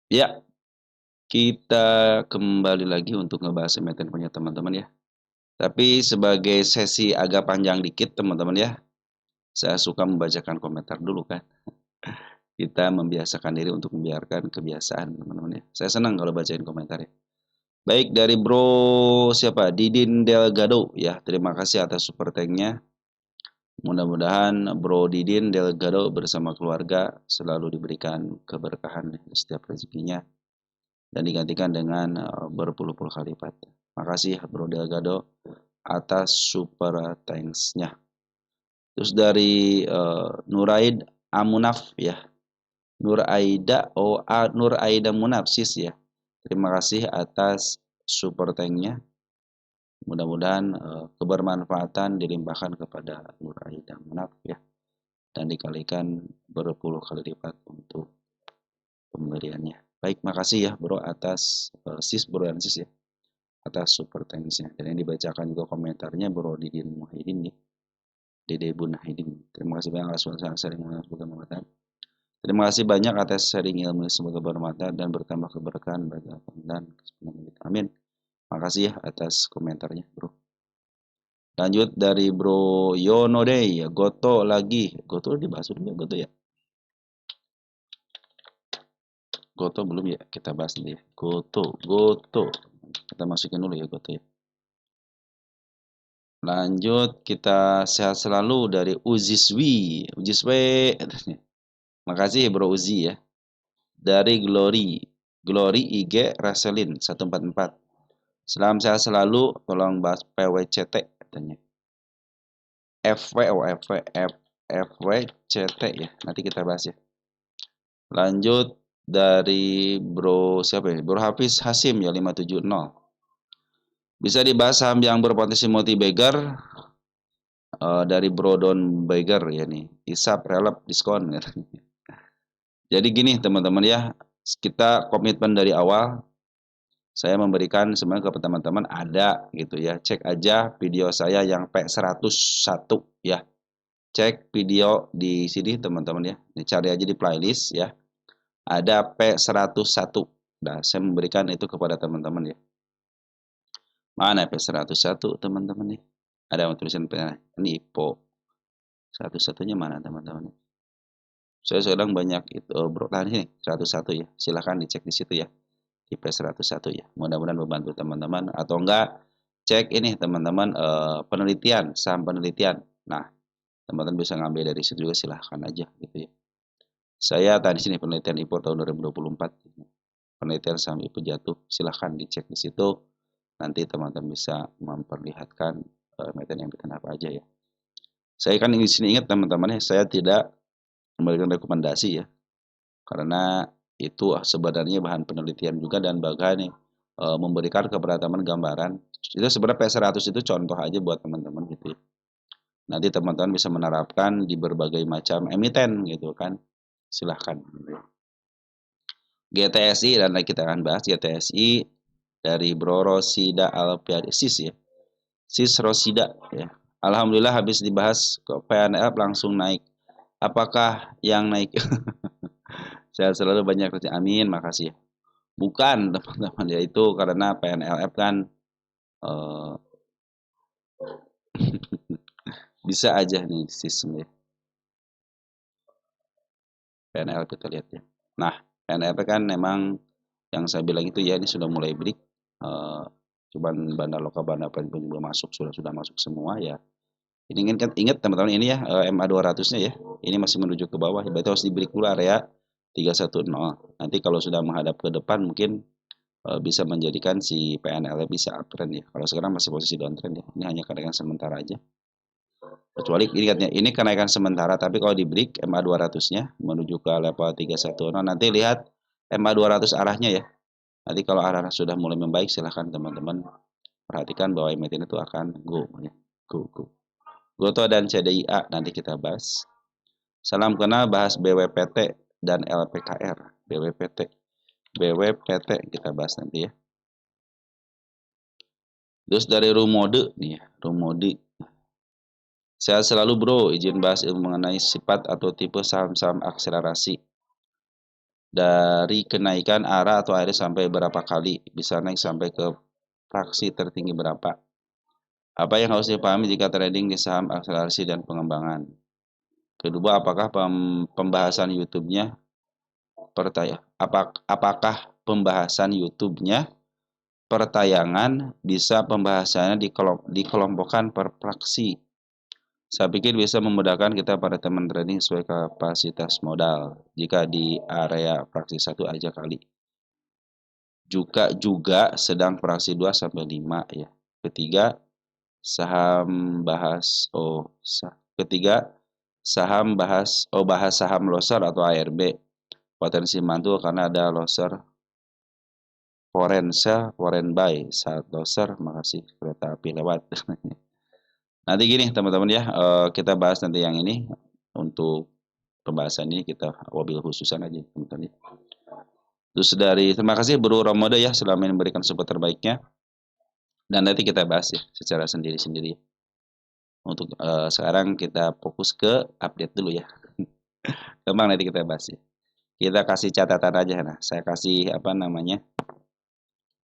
Ya, kita kembali lagi untuk ngebahas emiten punya teman-teman ya. Tapi sebagai sesi agak panjang dikit teman-teman ya, saya suka membacakan komentar dulu kan. Kita membiasakan diri untuk membiarkan kebiasaan teman-teman ya. Saya senang kalau bacain komentar ya. Baik dari Bro siapa? Didin Delgado ya. Terima kasih atas super thank-nya. Mudah-mudahan Bro Didin Delgado bersama keluarga selalu diberikan keberkahan di setiap rezekinya dan digantikan dengan berpuluh-puluh kali lipat. Makasih Bro Delgado atas super thanks-nya. Terus dari Nuraid Amunaf ya. Nuraida Munafsis ya. Terima kasih atas super thank-nya. Mudah-mudahan kebermanfaatan dilimpahkan kepada Nuraida Munaf ya dan dikalikan berpuluh kali lipat untuk pemberiannya. Baik, makasih ya Bro atas sis Bro dan sis ya atas super thanks-nya. Dan yang dibacakan juga komentarnya Bro Didin Muhyiddin ya. Dede Bunahidin. Terima kasih banyak atas sering mengatakan. Terima kasih banyak atas sharing ilmu semoga bermanfaat dan bertambah keberkahan bagi dan amin. Makasih ya atas komentarnya, Bro. Lanjut dari Bro Yonodei, ya, Goto lagi. Goto dibahas dulu ya, Goto ya. Goto belum ya, kita bahas dulu ya. Goto. Kita masukin dulu ya Goto ya. Lanjut kita sehat selalu dari Uziswe. Makasih Bro Uzi ya. Dari Glory IG Raselin 144. Salam sehat selalu, tolong bahas PWCT katanya. FWCT ya. Nanti kita bahas ya. Lanjut dari Bro siapa ya? Bro Hafiz Hasim ya 570. Bisa dibahas saham yang berpotensi multi bagger dari Bro Don Bagger ya nih. Isap relap diskon katanya. Jadi gini teman-teman ya, kita komitmen dari awal saya memberikan sebenarnya ke teman-teman ada gitu ya. Cek aja video saya yang P101 ya. Cek video di sini teman-teman ya. Ini cari aja di playlist ya. Ada P101. Nah, saya memberikan itu kepada teman-teman ya. Mana P101 teman-teman nih? Ada tulisan P. Ini IPO. Satu-satunya mana teman-teman? Saya sedang banyak itu bro tadi nih 101 ya. Silahkan dicek di situ ya. IP 101 ya. Mudah-mudahan membantu teman-teman atau enggak cek ini teman-teman penelitian, saham penelitian. Nah, teman-teman bisa ngambil dari situ juga silahkan aja gitu ya. Saya tadi sini penelitian IPO tahun 2024. Penelitian saham IPO jatuh, silahkan dicek di situ. Nanti teman-teman bisa memperlihatkan emiten yang apa aja ya. Saya kan di sini ingat teman-teman ya, saya tidak memberikan rekomendasi ya. Karena itu sebenarnya bahan penelitian juga dan bagian memberikan kepada teman gambaran. Itu sebenarnya P100 itu contoh aja buat teman-teman gitu ya. Nanti teman-teman bisa menerapkan di berbagai macam emiten gitu kan. Silahkan. GTSI dan kita akan bahas GTSI dari Bro Rosida Alpiadisis ya. Sis Rosida ya. Alhamdulillah habis dibahas ke PNL langsung naik. Apakah yang naik? Saya selalu banyak kerja. Amin, makasih ya. Bukan teman-teman ya itu karena PNLF kan eh, bisa aja nih sistemnya. PNLF kita lihat ya. Nah, PNLF kan memang yang saya bilang itu ya ini sudah mulai break. Cuman bandar lokal bandar pun juga masuk sudah masuk semua ya. Ini ingat teman-teman ini ya MA 200-nya ya. Ini masih menuju ke bawah. Berarti harus di break dulu area 310. Nanti kalau sudah menghadap ke depan mungkin bisa menjadikan si PNL bisa uptrend ya. Kalau sekarang masih posisi downtrend ya. Ini hanya kenaikan sementara aja. Kecuali ingatnya ini kenaikan sementara tapi kalau di break MA 200-nya menuju ke level 310 nanti lihat MA 200 arahnya ya. Nanti kalau arah sudah mulai membaik silahkan teman-teman perhatikan bahwa emiten itu akan go ya. Go. Goto dan CDIA nanti kita bahas. Salam kenal bahas BWPT dan LPKR. BWPT kita bahas nanti ya. Terus dari Rumode nih ya, Rumode. Sehat selalu bro, izin bahas ilmu mengenai sifat atau tipe saham-saham akselerasi. dari kenaikan arah atau akhirnya sampai berapa kali, bisa naik sampai ke fraksi tertinggi berapa. Apa yang harus dipahami jika trading di saham akselerasi dan pengembangan? Kedua, apakah pembahasan YouTube-nya apakah pembahasan YouTube-nya pertayangan bisa pembahasannya dikelompokkan per fraksi. Saya pikir bisa memudahkan kita pada teman trading sesuai kapasitas modal jika di area fraksi 1 aja kali. Juga sedang fraksi 2 sampai 5 ya. Ketiga, bahas saham loser atau ARB. Potensi mantul karena ada loser foreign sell, foreign buy. Saat loser, makasih kereta api lewat. Nanti gini teman-teman ya, kita bahas nanti yang ini. Untuk pembahasan ini kita wabil khususan aja teman-teman. Terus terima kasih Bro Romoda ya selama ini memberikan support terbaiknya. Dan nanti kita bahas ya secara sendiri-sendiri. Untuk sekarang kita fokus ke update dulu ya. Gampang nanti kita bahas ya. Kita kasih catatan aja. Nah, saya kasih apa namanya?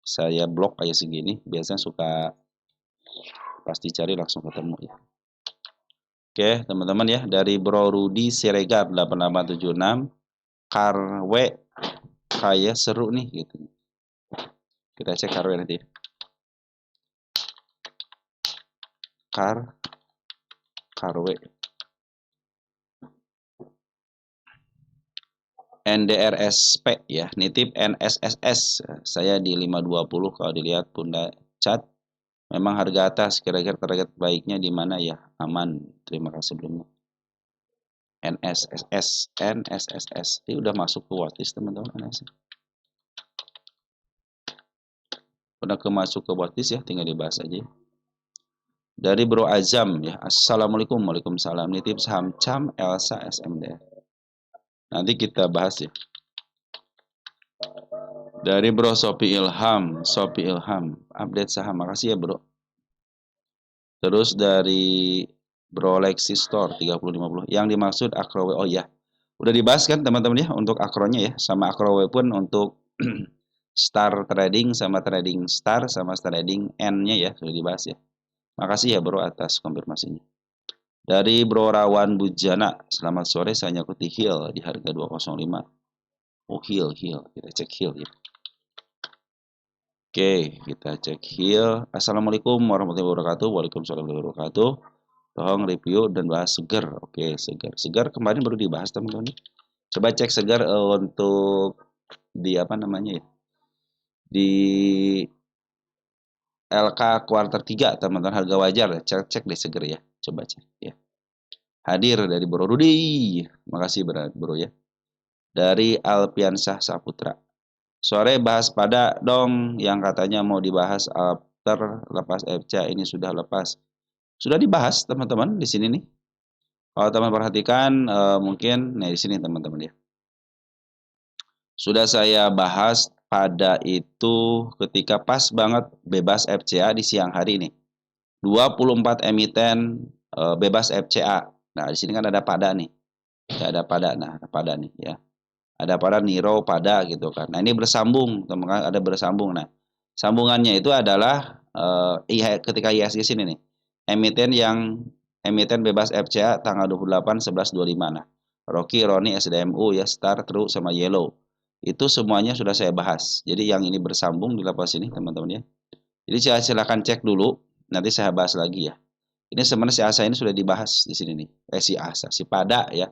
Saya blok aja segini. Biasanya suka pasti cari langsung ketemu ya. Oke, teman-teman ya, dari Bro Rudi Siregar 8876 Karwe kayak seru nih gitu. Kita cek Karwe nanti. Karwe NDRSP ya, nitip NSSS. Saya di 520 kalau dilihat Bunda Cat. Memang harga atas, kira-kira target baiknya di mana ya? Aman. Terima kasih sebelumnya. NSSS. Ini udah masuk ke watchlist teman-teman. Udah masuk ke watchlist ya, tinggal dibahas aja. Dari Bro Azam ya. Assalamualaikum. Waalaikumsalam. Nitip saham CAM Elsa SMD. Nanti kita bahas ya. Dari Bro Sopi Ilham, update saham. Makasih ya Bro. Terus dari Bro Lexi Store 3050. Yang dimaksud Akrowe, oh ya, udah dibahas kan teman-teman ya untuk akronya ya, sama Akrowe pun untuk Star Trading sama Trading Star sama Trading N-nya ya sudah dibahas ya. Makasih ya Bro atas konfirmasinya. Dari Bro Rawan Bujana, selamat sore, saya nyakuti Hill di harga 205. Oh Hill, kita cek Hill ya. Oke, kita cek Hill. Assalamualaikum warahmatullahi wabarakatuh. Waalaikumsalam warahmatullahi wabarakatuh. Tolong review dan bahas Segar. Oke, Segar. Segar kemarin baru dibahas teman-teman. Coba cek Segar untuk di apa namanya ya? Di LK kuartal 3 teman-teman, harga wajar. Cek deh Segar ya. Coba cek ya. Hadir dari Bro Rudi. Makasih Bro ya. Dari Alpiansah Saputra. Sore bahas pada dong yang katanya mau dibahas after lepas FC ini sudah lepas. Sudah dibahas teman-teman di sini nih. Kalau teman perhatikan mungkin di sini teman-teman ya. Sudah saya bahas pada itu ketika pas banget bebas FCA di siang hari ini. 24 emiten bebas FCA. Nah, di sini kan ada pada nih. Ya, ada pada. Nah, ada pada nih ya. Ada pada Niro pada gitu kan. Nah, ini bersambung, teman-teman, ada bersambung. Nah, sambungannya itu adalah ketika ISG sini nih. Emiten bebas FCA tanggal 28/11/25. Nah, Rocky, Roni, SDMU ya, Star, True sama Yellow. Itu semuanya sudah saya bahas. Jadi yang ini bersambung di lapas ini, teman-teman ya. Jadi silakan cek dulu, nanti saya bahas lagi ya. Ini sebenarnya si Asa ini sudah dibahas di sini nih. Si Asa, si Pada ya.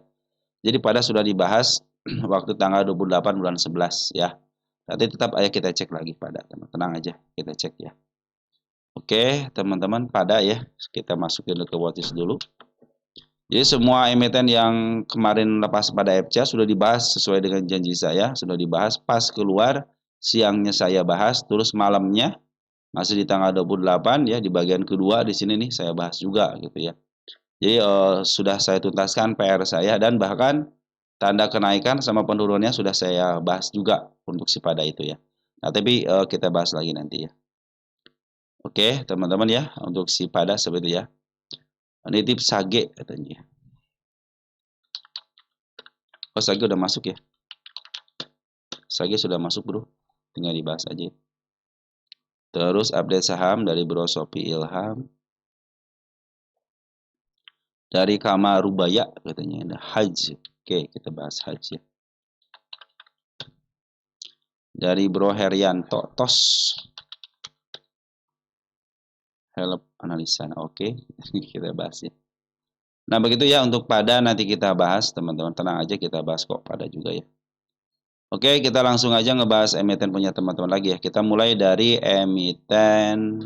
Jadi pada sudah dibahas waktu tanggal 28 bulan 11 ya. Nanti tetap aja kita cek lagi pada, tenang aja kita cek ya. Oke teman-teman, pada ya kita masukin ke watchlist dulu. Jadi semua emiten yang kemarin lepas pada FCA sudah dibahas sesuai dengan janji saya, sudah dibahas pas keluar, siangnya saya bahas, terus malamnya masih di tanggal 28 ya, di bagian kedua di sini nih saya bahas juga gitu ya. Jadi sudah saya tuntaskan PR saya dan bahkan tanda kenaikan sama penurunannya sudah saya bahas juga untuk si pada itu ya. Nah, tapi kita bahas lagi nanti ya. Oke, teman-teman ya, untuk si pada seperti ya. Nitip Sage katanya. Oh, Sage udah masuk ya. Sage sudah masuk bro, tinggal dibahas aja. Terus update saham dari Bro Sopi Ilham. Dari Kamarubaya katanya ada Haj. Oke, kita bahas Haj ya. Dari Bro Herianto Tos. Help analisa. Oke, kita bahas ya. Nah, begitu ya untuk pada nanti kita bahas, teman-teman. Tenang aja, kita bahas kok pada juga ya. Oke, kita langsung aja ngebahas emiten punya teman-teman lagi ya. Kita mulai dari emiten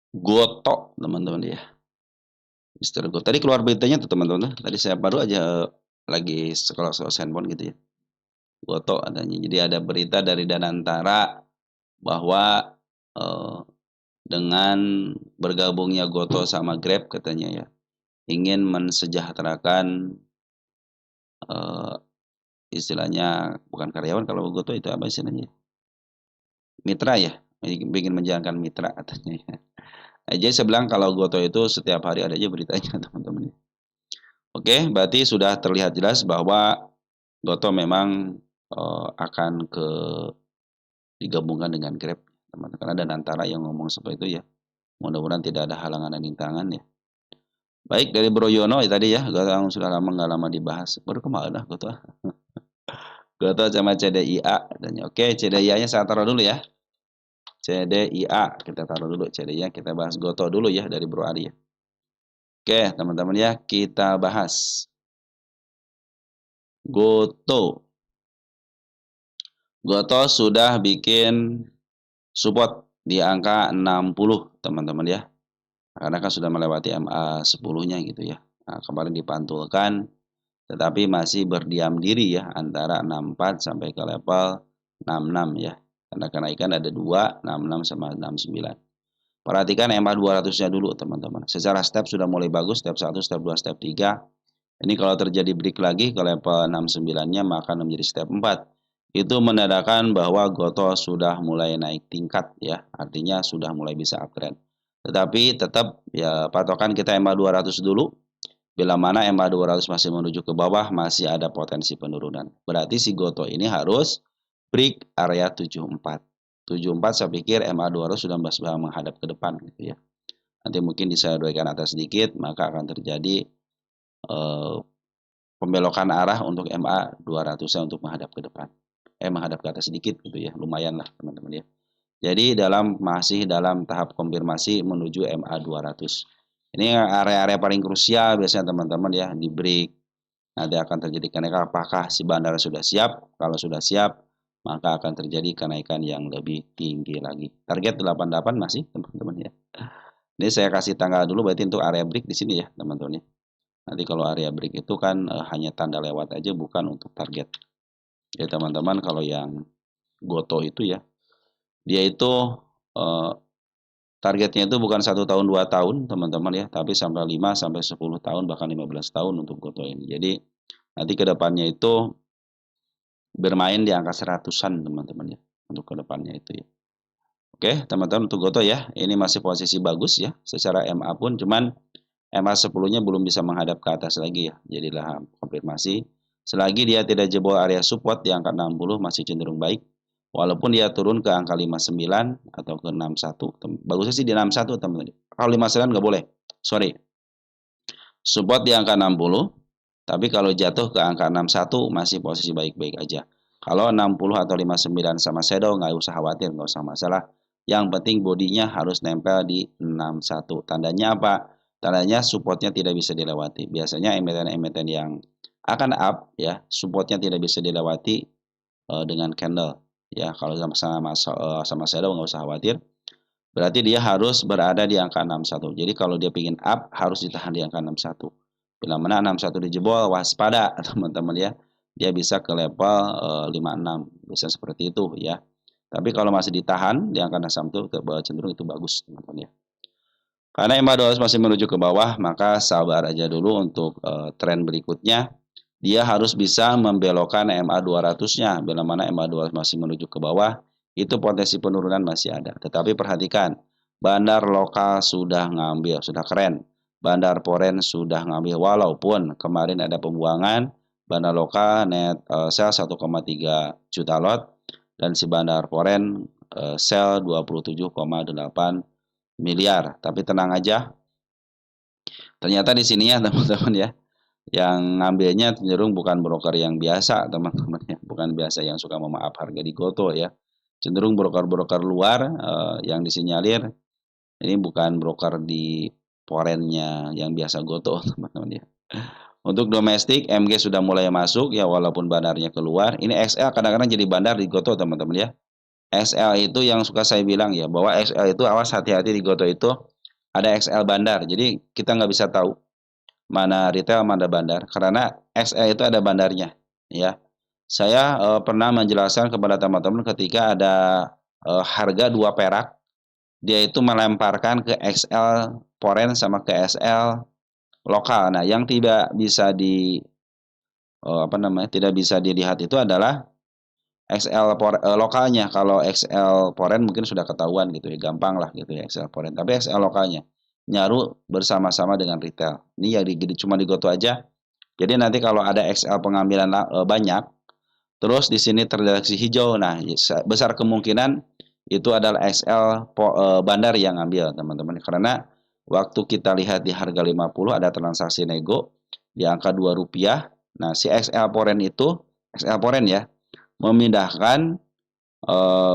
Goto, teman-teman ya. Mister Goto. Tadi keluar beritanya tuh teman-teman. Tadi saya baru aja lagi scroll handphone gitu ya. Goto adanya. Jadi ada berita dari Danantara bahwa dengan bergabungnya Goto sama Grab katanya ya, ingin mensejahterakan istilahnya bukan karyawan, kalau Goto itu apa istilahnya? Mitra ya, ingin menjalankan mitra katanya ya. Jadi saya bilang kalau Goto itu setiap hari ada aja beritanya teman-teman. Oke, berarti sudah terlihat jelas bahwa Goto memang akan digabungkan dengan Grab, teman-teman. Karena ada antara yang ngomong seperti itu ya. Mudah-mudahan tidak ada halangan dan rintangan ya. Baik, dari Bro Yono ya tadi ya, Goto sudah nggak lama dibahas. Baru kemana Goto? Goto sama CDIA. Oke, CDIA-nya saya taruh dulu ya. CDIA, kita taruh dulu CDIA, kita bahas Goto dulu ya dari Bro Ari ya. Oke, teman-teman ya, kita bahas Goto. Goto sudah bikin support di angka 60, teman-teman ya. Karena kan sudah melewati MA 10-nya gitu ya. Nah, kemarin dipantulkan, tetapi masih berdiam diri ya antara 64 sampai ke level 66 ya. Karena kenaikan ada 2, 66 sama 69. Perhatikan MA 200-nya dulu teman-teman. Secara step sudah mulai bagus, step 1, step 2, step 3. Ini kalau terjadi break lagi ke level 69-nya maka menjadi step 4. Itu menandakan bahwa Goto sudah mulai naik tingkat ya. Artinya sudah mulai bisa uptrend. Tetapi tetap ya patokan kita MA 200 dulu. Bila mana MA 200 masih menuju ke bawah, masih ada potensi penurunan. Berarti si Goto ini harus break area 74. 74 saya pikir MA 200 sudah menghadap ke depan gitu ya. Nanti mungkin disesuaikan atas sedikit, maka akan terjadi pembelokan arah untuk MA 200-nya untuk menghadap ke depan. Menghadap ke atas sedikit gitu ya, lumayan lah teman-teman ya. Jadi masih dalam tahap konfirmasi menuju MA 200. Ini area-area paling krusial biasanya teman-teman ya, di break. Nanti akan terjadi kenaikan, apakah si bandara sudah siap? Kalau sudah siap, maka akan terjadi kenaikan yang lebih tinggi lagi. Target 88 masih teman-teman ya. Ini saya kasih tanggal dulu berarti untuk area break di sini ya teman-teman ya. Nanti kalau area break itu kan hanya tanda lewat aja, bukan untuk target. Ya teman-teman, kalau yang Goto itu ya, dia itu targetnya itu bukan 1 tahun 2 tahun teman-teman ya, tapi sampai 5 sampai 10 tahun bahkan 15 tahun untuk Goto ini. Jadi nanti kedepannya itu bermain di angka 100-an teman-teman ya, untuk kedepannya itu ya. Oke teman-teman, untuk Goto ya, ini masih posisi bagus ya, secara MA pun cuman MA 10-nya belum bisa menghadap ke atas lagi ya, jadilah konfirmasi. Selagi dia tidak jebol area support di angka 60 masih cenderung baik. Walaupun dia turun ke angka 59 atau ke 61. Bagusnya sih di 61 teman-teman. Kalau 59 nggak boleh. Sorry. Support di angka 60. Tapi kalau jatuh ke angka 61 masih posisi baik-baik aja. Kalau 60 atau 59 sama shadow nggak usah khawatir, nggak usah masalah. Yang penting bodinya harus nempel di 61. Tandanya apa? Tandanya supportnya tidak bisa dilewati. Biasanya emiten-emiten yang akan up ya, supportnya tidak bisa dilewati dengan candle ya. Kalau sama shadow nggak usah khawatir, berarti dia harus berada di angka 61. Jadi kalau dia ingin up harus ditahan di angka 61. Bila mana 61 dijebol, waspada teman-teman ya, dia bisa ke level 56, bisa seperti itu ya. Tapi kalau masih ditahan di angka 61 cenderung itu bagus teman-teman ya. Karena MA 200 masih menuju ke bawah, maka sabar aja dulu untuk tren berikutnya. Dia harus bisa membelokkan MA 200-nya. Bila mana MA 200 masih menuju ke bawah, itu potensi penurunan masih ada. Tetapi perhatikan, bandar lokal sudah ngambil, sudah keren. Bandar foreign sudah ngambil, walaupun kemarin ada pembuangan, Bandar Loka net sell 1,3 juta lot, dan si Bandar Foreign sell 27,8 miliar. Tapi tenang aja, ternyata di sini ya teman-teman ya, yang ngambilnya cenderung bukan broker yang biasa teman-teman ya, bukan biasa yang suka memaaf harga di Goto ya. Cenderung broker-broker luar yang disinyalir ini bukan broker di foreign-nya yang biasa Goto teman-teman ya. Untuk domestik, MG sudah mulai masuk ya, walaupun bandarnya keluar. Ini XL kadang-kadang jadi bandar di Goto teman-teman ya. XL itu yang suka saya bilang ya, bahwa XL itu awas hati-hati di Goto itu ada XL bandar. Jadi kita nggak bisa tahu mana retail mana bandar karena XL itu ada bandarnya ya. Saya pernah menjelaskan kepada teman-teman ketika ada harga 2 perak, dia itu melemparkan ke XL foreign sama ke XL lokal. Nah, yang tidak bisa tidak bisa dilihat itu adalah XL lokalnya. Kalau XL foreign mungkin sudah ketahuan gitu ya, gampang lah gitu ya XL foreign. Tapi XL lokalnya nyaru bersama-sama dengan retail. Ini ya cuma digoto aja. Jadi nanti kalau ada XL pengambilan banyak, terus di sini terdeteksi hijau, nah besar kemungkinan itu adalah XL bandar yang ambil teman-teman. Karena waktu kita lihat di harga 50 ada transaksi nego di angka Rp2. Nah, si XL foreign itu, XL foreign ya, memindahkan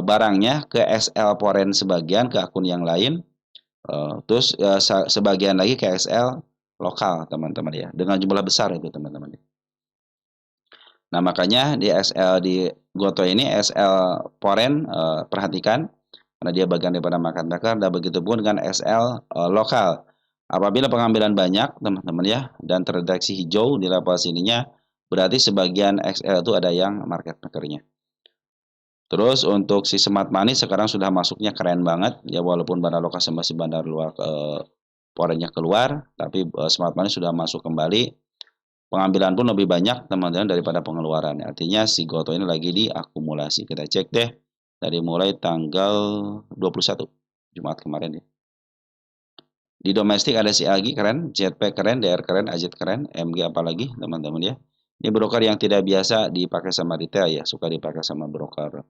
barangnya ke XL foreign sebagian ke akun yang lain, terus sebagian lagi ke XL lokal teman-teman ya, dengan jumlah besar itu teman-teman. Nah, makanya di XL di Goto ini XL foreign perhatikan karena dia bagian daripada market maker, dan begitu pun dengan XL lokal. Apabila pengambilan banyak teman-teman ya dan terdeteksi hijau di level sininya, berarti sebagian XL itu ada yang market makernya. Terus untuk si Smart Money sekarang sudah masuknya keren banget ya, walaupun bandar lokasi masih bandar luar foreignnya keluar, tapi Smart Money sudah masuk kembali. Pengambilan pun lebih banyak teman-teman daripada pengeluaran. Artinya si Goto ini lagi diakumulasi. Kita cek deh dari mulai tanggal 21 Jumat kemarin ya. Di domestik ada si Agi keren, ZP keren, DR keren, AZ keren, MG apalagi teman-teman ya. Ini broker yang tidak biasa dipakai sama retail ya, suka dipakai sama broker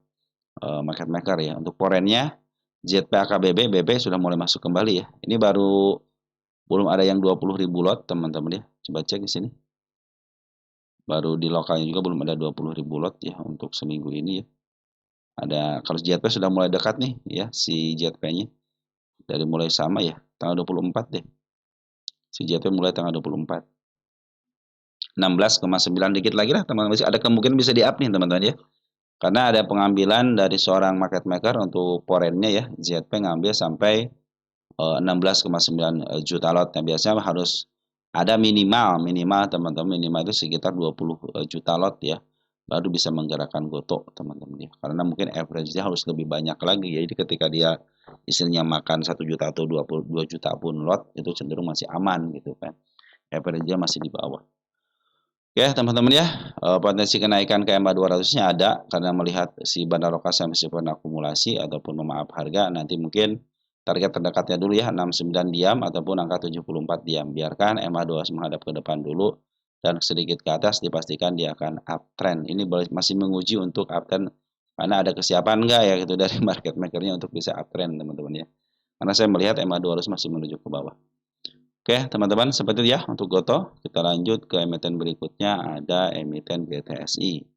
market maker ya. Untuk foreignnya ZP AKBB BP sudah mulai masuk kembali ya. Ini baru belum ada yang 20.000 lot teman-teman ya. Coba cek di sini. Baru di lokalnya juga belum ada 20.000 lot ya untuk seminggu ini ya. Ada kalau ZP sudah mulai dekat nih ya si ZP-nya. Dari mulai sama ya, tanggal 24 deh. Si ZP mulai tanggal 24. 16,9 dikit lagi lah teman-teman. Ada kemungkinan bisa di-up nih teman-teman ya. Karena ada pengambilan dari seorang market maker untuk foreign-nya ya. ZP ngambil sampai 16,9 juta lot. Yang biasanya harus ada minimal teman-teman, minimal itu sekitar 20 juta lot ya, baru bisa menggerakkan Goto teman-teman ya. Karena mungkin average-nya harus lebih banyak lagi ya. Jadi ketika dia istilahnya makan 1 juta atau 22 juta pun lot, itu cenderung masih aman gitu kan. Average-nya masih di bawah. Oke teman-teman ya, potensi kenaikan ke MA 200-nya ada karena melihat si bandar lokasi masih pernah akumulasi ataupun memaaf harga. Nanti mungkin target terdekatnya dulu ya 69 diam ataupun angka 74 diam. Biarkan MA 200 menghadap ke depan dulu dan sedikit ke atas dipastikan dia akan uptrend. Ini masih menguji untuk uptrend karena ada kesiapan enggak ya gitu dari market makernya untuk bisa uptrend teman-teman ya. Karena saya melihat MA 200 masih menuju ke bawah. Oke teman-teman, seperti itu ya untuk Goto. Kita lanjut ke emiten berikutnya, ada emiten GTSI.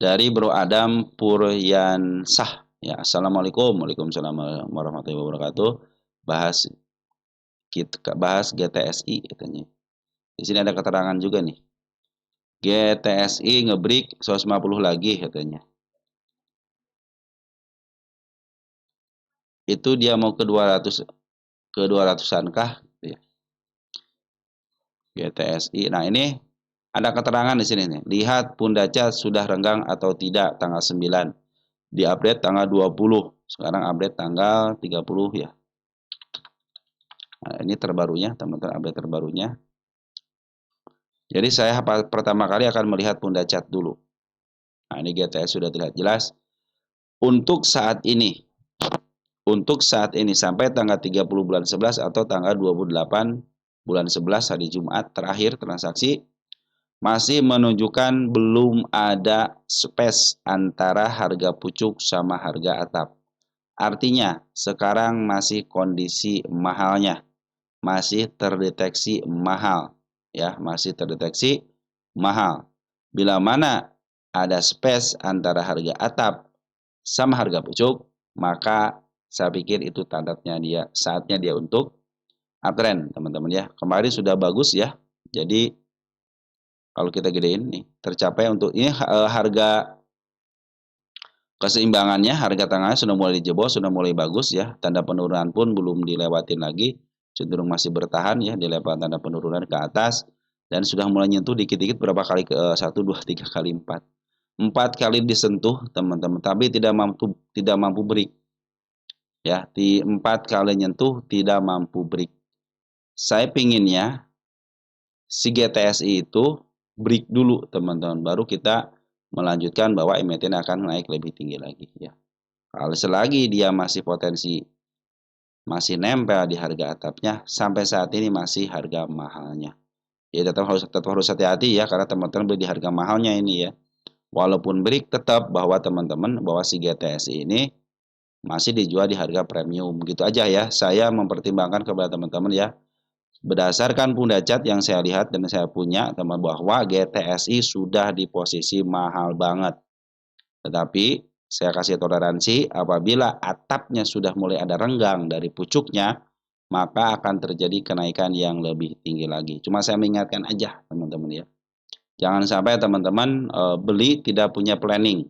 Dari Bro Adam Puryansah. Ya, Assalamualaikum. Waalaikumsalam warahmatullahi wabarakatuh. Bahas GTSI katanya. Di sini ada keterangan juga nih. GTSI ngebreak 150 lagi katanya. Itu dia mau ke 200-an kah? GTSI. Nah, ini ada keterangan di sini nih. Lihat pundaca sudah renggang atau tidak tanggal 9. Di update tanggal 20. Sekarang update tanggal 30 ya. Nah, ini terbarunya, teman-teman, update terbarunya. Jadi saya pertama kali akan melihat pundacat dulu. Nah, ini GTS sudah terlihat jelas. untuk saat ini. Untuk saat ini sampai tanggal 30 bulan 11 atau tanggal 28 bulan 11 hari Jumat terakhir transaksi masih menunjukkan belum ada space antara harga pucuk sama harga atap. Artinya sekarang masih kondisi mahalnya, masih terdeteksi mahal ya, masih terdeteksi mahal. Bila mana ada space antara harga atap sama harga pucuk, maka saya pikir itu tandanya dia saatnya dia untuk uptrend, teman-teman ya. Kemarin sudah bagus ya. Jadi kalau kita gedein nih tercapai untuk ini harga keseimbangannya, harga tengahnya sudah mulai dijebol, sudah mulai bagus ya. Tanda penurunan pun belum dilewatin lagi, cenderung masih bertahan ya di level tanda penurunan ke atas dan sudah mulai nyentuh dikit-dikit berapa kali ke 1 2 3 kali 4. 4 kali disentuh teman-teman, tapi tidak mampu break. Ya, di 4 kali nyentuh tidak mampu break. Saya pinginnya si GTSI itu break dulu teman-teman, baru kita melanjutkan bahwa emiten akan naik lebih tinggi lagi ya. Kalau selagi dia masih potensi masih nempel di harga atapnya, sampai saat ini masih harga mahalnya. Ya tetap harus hati-hati ya karena teman-teman beli di harga mahalnya ini ya. Walaupun break tetap bahwa teman-teman bahwa si GTSI ini masih dijual di harga premium gitu aja ya. Saya mempertimbangkan kepada teman-teman ya. Berdasarkan Bunda Cat yang saya lihat dan saya punya teman bahwa GTSI sudah di posisi mahal banget. Tetapi saya kasih toleransi apabila atapnya sudah mulai ada renggang dari pucuknya, maka akan terjadi kenaikan yang lebih tinggi lagi. Cuma saya mengingatkan aja teman-teman ya. Jangan sampai teman-teman beli tidak punya planning.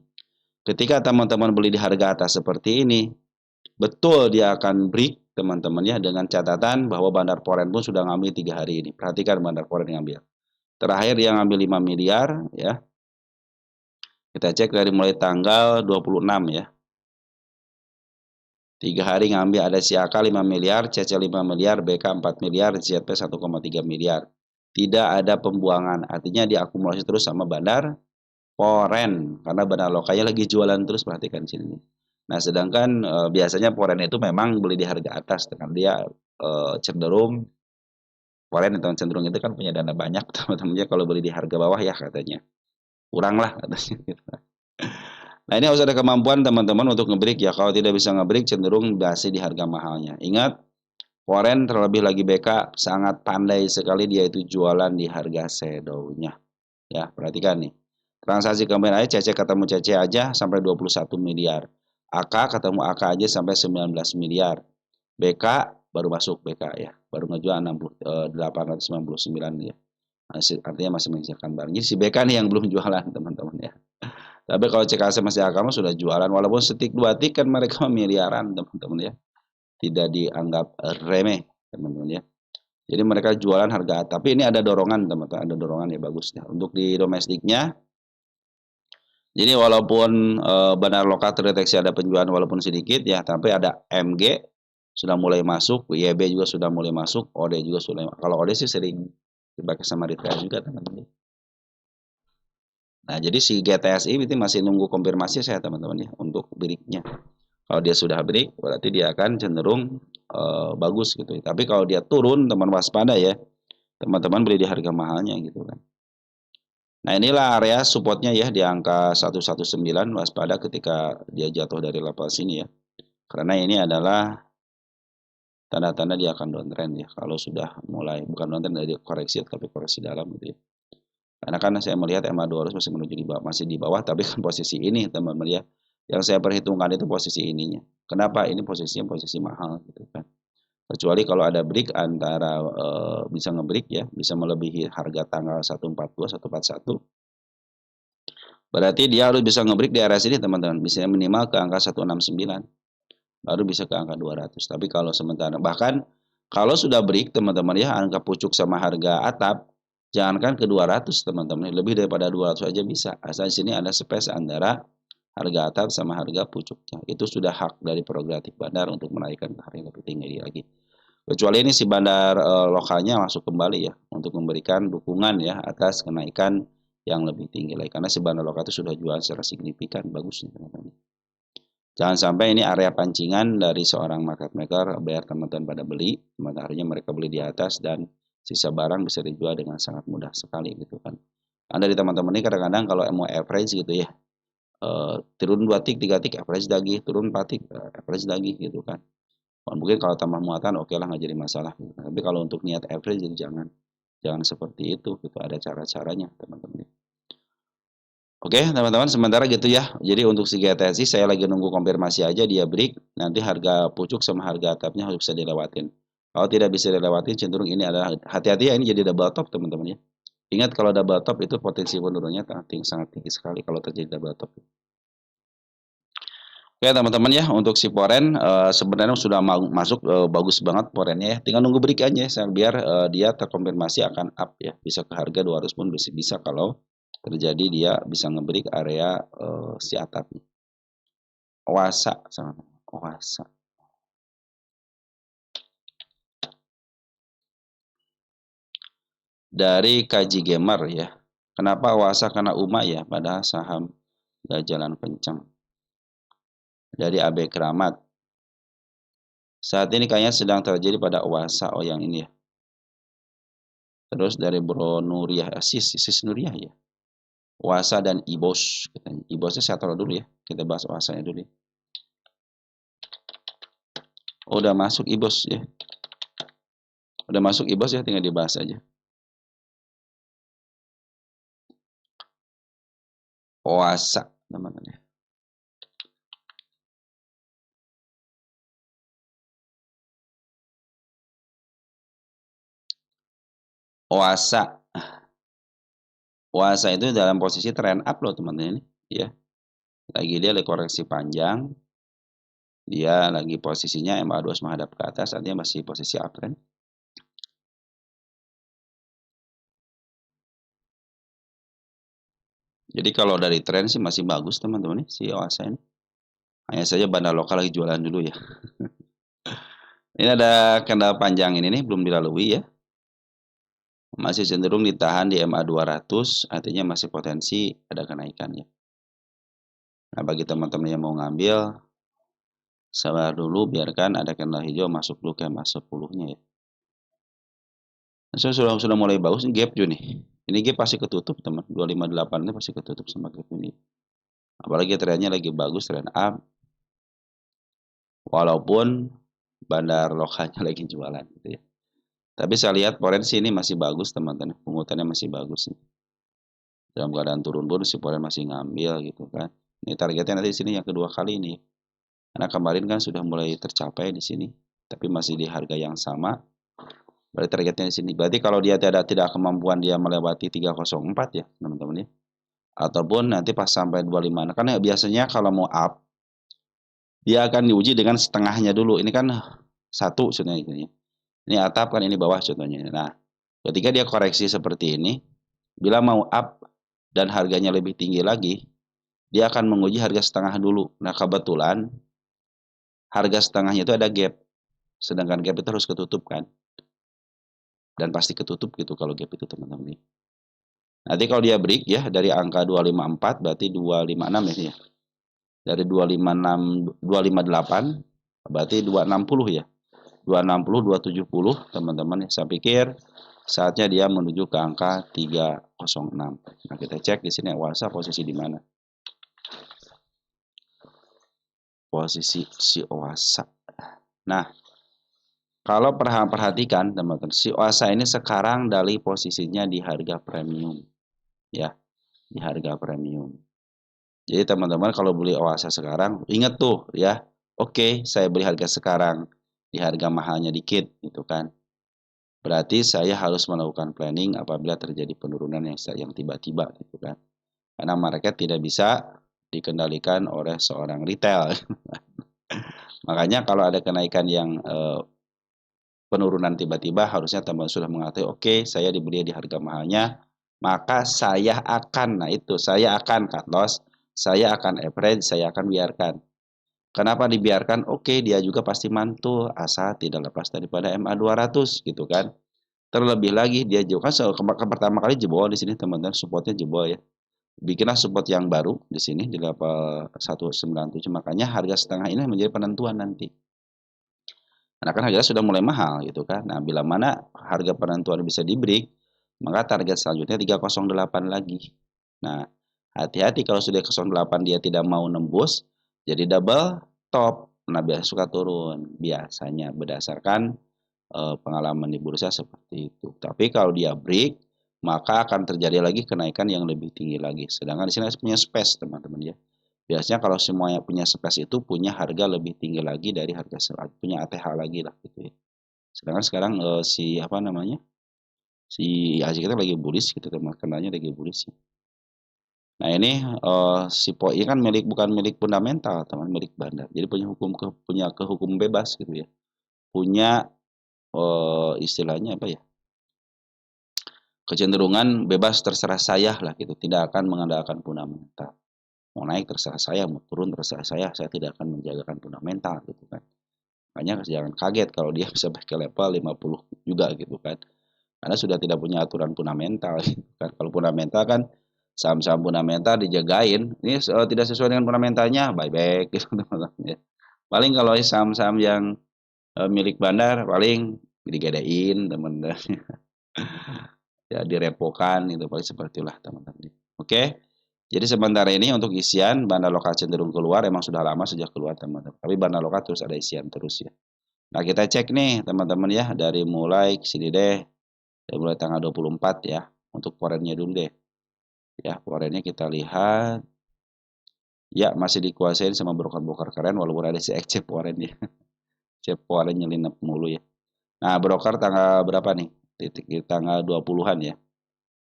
Ketika teman-teman beli di harga atas seperti ini, betul dia akan break teman-teman ya dengan catatan bahwa Bandar Poren pun sudah ngambil 3 hari ini. Perhatikan Bandar Poren ngambil. Terakhir dia ngambil 5 miliar ya. Kita cek dari mulai tanggal 26 ya. 3 hari ngambil ada Siaka 5 miliar, CC 5 miliar, BK 4 miliar, ZP 1,3 miliar. Tidak ada pembuangan, artinya diakumulasi terus sama Bandar Poren karena Bandar Lokanya lagi jualan terus, perhatikan sini. Nah, sedangkan biasanya Poren itu memang beli di harga atas dengan dia cenderung Poren atau cenderung itu kan punya dana banyak teman-temannya kalau beli di harga bawah ya katanya. Kurang lah katanya gitu. Nah, ini harus ada kemampuan teman-teman untuk ngebreak ya. Kalau tidak bisa ngebreak cenderung masih di harga mahalnya. Ingat, Warren terlebih lagi BK sangat pandai sekali dia itu jualan di harga shadow-nya. Ya, perhatikan nih. Transaksi kemarin aja CC ketemu CC aja sampai 21 miliar. AK ketemu AK aja sampai 19 miliar. BK baru masuk BK ya. Baru ngejual 899 ya. Artinya masih menyisakan barang. Jadi si BK nih yang belum jualan teman-teman ya. Tapi kalau CKS masih agama sudah jualan, walaupun setik 2 tik kan mereka miliaran teman-teman ya. Tidak dianggap remeh teman-teman ya. Jadi mereka jualan harga, tapi ini ada dorongan teman-teman, ada dorongan ya bagus ya. Untuk di domestiknya, jadi walaupun Bandar Lokal terdeteksi ada penjualan walaupun sedikit ya, tapi ada MG sudah mulai masuk, YB juga sudah mulai masuk, OD juga sudah. Kalau OD sih sering dipakai sama retail juga teman-teman. Nah, jadi si GTSI itu masih nunggu konfirmasi saya teman-teman ya untuk breaknya. Kalau dia sudah break, berarti dia akan cenderung bagus gitu. Tapi kalau dia turun, teman waspada ya, teman-teman beli di harga mahalnya gitu kan. Nah, inilah area supportnya ya di angka 119, waspada ketika dia jatuh dari level sini ya. Karena ini adalah tanda-tanda dia akan downtrend ya. Kalau sudah mulai, bukan downtrend dari koreksi, tapi koreksi dalam gitu ya. Karena kan saya melihat MA200 masih menuju di bawah, masih di bawah, tapi kan posisi ini teman-teman ya. Yang saya perhitungkan itu posisi ininya. Kenapa? Ini posisinya posisi mahal gitu kan. Kecuali kalau ada break antara bisa ngebreak ya, bisa melebihi harga tanggal 142, 141. Berarti dia harus bisa ngebreak di area sini teman-teman. Bisa minimal ke angka 169. Baru bisa ke angka 200. Tapi kalau sementara bahkan kalau sudah break teman-teman ya, angka pucuk sama harga atap, jangankan ke 200 teman-teman, lebih daripada 200 aja bisa. Asal di sini ada space antara harga atap sama harga pucuknya. Itu sudah hak dari prerogatif bandar untuk menaikkan ke harga yang lebih tinggi lagi. Kecuali ini si bandar lokalnya masuk kembali ya untuk memberikan dukungan ya atas kenaikan yang lebih tinggi lagi. Karena si bandar lokal itu sudah jual secara signifikan, bagus nih teman-teman. Jangan sampai ini area pancingan dari seorang market maker biar teman-teman pada beli, harinya mereka beli di atas dan sisa barang bisa dijual dengan sangat mudah sekali gitu kan. Ada di teman-teman ini kadang-kadang kalau mau average gitu ya, turun 2 tick, 3 tick average lagi, turun 4 tick average lagi gitu kan. Mungkin kalau tambah muatan oke lah nggak jadi masalah. Tapi kalau untuk niat average jadi jangan seperti itu gitu, ada cara-caranya teman-teman. Oke teman-teman, sementara gitu ya. Jadi untuk si GTSI saya lagi nunggu konfirmasi aja dia break, nanti harga pucuk sama harga atapnya harus bisa dilewatin. Kalau tidak bisa dilewatin cenderung ini adalah hati-hati ya, ini jadi double top teman-teman ya. Ingat kalau double top itu potensi penurunannya sangat tinggi sekali kalau terjadi double top. Oke teman-teman ya, untuk si Foren sebenarnya sudah masuk bagus banget Forennya ya. Tinggal nunggu break aja ya, biar dia terkonfirmasi akan up ya. Bisa ke harga 200 pun bisa kalau terjadi dia bisa ngebreak area si atapnya. Wasa sama Wasa. Dari Kaji Gamer ya. Kenapa Wasa? Karena UMA ya, padahal saham gak jalan kencang. Dari AB Keramat. Saat ini kayaknya sedang terjadi pada Wasa, oh yang ini ya. Terus dari Bro Nuriah, Sis Nuriah ya. Wasa dan IBOS. IBOSnya saya taruh dulu ya. Kita bahas Wasanya dulu ya. Oh, udah masuk IBOS ya. Udah masuk IBOS ya, tinggal dibahas aja. Wasa teman-teman ya. Wasa. Wasa itu dalam posisi trend up loh teman-teman ini ya. Lagi dia lagi koreksi panjang. Dia lagi posisinya MA2 menghadap ke atas, artinya masih posisi uptrend. Jadi kalau dari tren sih masih bagus teman-teman nih si Wasa ini. Hanya saja bandar lokal lagi jualan dulu ya. Ini ada kendala panjang ini nih belum dilalui ya. Masih cenderung ditahan di MA 200, artinya masih potensi ada kenaikannya. Nah, bagi teman-teman yang mau ngambil, sabar dulu, biarkan ada candle hijau masuk dulu ke MA 10-nya ya. Nah, sudah mulai bagus nih gap juga nih. Ini gap pasti ketutup teman, 258 ini pasti ketutup sama gap ini. Apalagi trennya lagi bagus, tren up. Walaupun bandar lokalnya lagi jualan gitu ya. Tapi saya lihat potensi ini masih bagus teman-teman, pungutannya masih bagus nih. Dalam keadaan turun pun si Polen masih ngambil gitu kan. Ini targetnya nanti di sini yang kedua kali ini. Karena kemarin kan sudah mulai tercapai di sini, tapi masih di harga yang sama. Berarti targetnya di sini. Berarti kalau dia tidak kemampuan dia melewati 304 ya, teman-teman ya. Ataupun nanti pas sampai 25. Nah, karena biasanya kalau mau up dia akan diuji dengan setengahnya dulu. Ini kan satu sebenarnya. Ini atap kan, ini bawah contohnya. Nah, ketika dia koreksi seperti ini, bila mau up dan harganya lebih tinggi lagi, dia akan menguji harga setengah dulu. Nah, kebetulan harga setengahnya itu ada gap. Sedangkan gap itu harus ketutup kan. Dan pasti ketutup gitu kalau gap itu teman-teman. Nanti kalau dia break ya dari angka 254 berarti 256 ini ya. Dari 256 258 berarti 260 ya. 260 270 teman-teman ya. Saya pikir saatnya dia menuju ke angka 306. Nah, kita cek di sini Wasa posisi di mana. Posisi si Wasa. Nah, kalau perhatikan teman-teman, si Wasa ini sekarang dari posisinya di harga premium. Ya, di harga premium. Jadi teman-teman kalau beli Wasa sekarang, ingat tuh ya, oke, saya beli harga sekarang, di harga mahalnya dikit gitu kan. Berarti saya harus melakukan planning apabila terjadi penurunan yang tiba-tiba gitu kan. Karena market tidak bisa dikendalikan oleh seorang retail. Makanya kalau ada kenaikan yang penurunan tiba-tiba, harusnya teman sudah mengatakan, oke, saya dibeli di harga mahalnya, maka saya akan, nah itu, saya akan cut loss, saya akan average, saya akan biarkan. Kenapa dibiarkan? Oke, dia juga pasti mantul, asal tidak lepas daripada MA 200 gitu kan. Terlebih lagi dia juga kan pertama kali jebol di sini teman-teman, supportnya jebol ya. bikinlah support yang baru di sini di level 197. Makanya harga setengah ini menjadi penentuan nanti. Karena kan harganya sudah mulai mahal gitu kan. Nah, bila mana harga penentuan bisa di break, maka target selanjutnya 308 lagi. Nah, hati-hati kalau sudah 08 dia tidak mau nembus, jadi double top. Nah, biasa suka turun biasanya berdasarkan pengalaman di bursa seperti itu. Tapi kalau dia break, maka akan terjadi lagi kenaikan yang lebih tinggi lagi. Sedangkan di sini punya space, teman-teman ya. Biasanya kalau semuanya punya space itu punya harga lebih tinggi lagi dari harga punya ATH lagi lah gitu ya. Sedangkan sekarang si apa namanya? Si IHSG kita lagi bullish gitu teman, kenanya lagi bullish ya. Nah ini si POI kan bukan milik fundamental teman, milik bandar. Jadi punya kehukum bebas gitu ya. Punya istilahnya apa ya? Kecenderungan bebas terserah saya lah gitu, tidak akan mengandalkan fundamental. Mau naik terserah saya, mau turun terserah saya tidak akan menjagakan fundamental gitu kan. Makanya jangan kaget kalau dia bisa ke level 50 juga gitu kan. Karena sudah tidak punya aturan fundamental gitu kan. Kalau fundamental kan saham-saham fundamental dijagain, ini tidak sesuai dengan fundamentalnya, buyback gitu teman-teman ya. Paling kalau saham-saham yang milik bandar paling digedein teman-teman. Ya direpokan itu paling seperti itulah teman-teman. Oke. Jadi sementara ini untuk isian bandar lokal cenderung keluar, emang sudah lama sejak keluar teman-teman. Tapi bandar lokal terus ada isian terus ya. Nah kita cek nih teman-teman ya dari mulai sini deh, dari mulai tanggal 24 ya. Untuk foreign-nya dulu deh. Ya foreign-nya kita lihat. Ya masih dikuasain sama broker-broker keren walaupun ada si excep foreign ya. Excep foreign nyelinap mulu ya. Nah broker tanggal berapa nih? Titik di tanggal 20-an ya.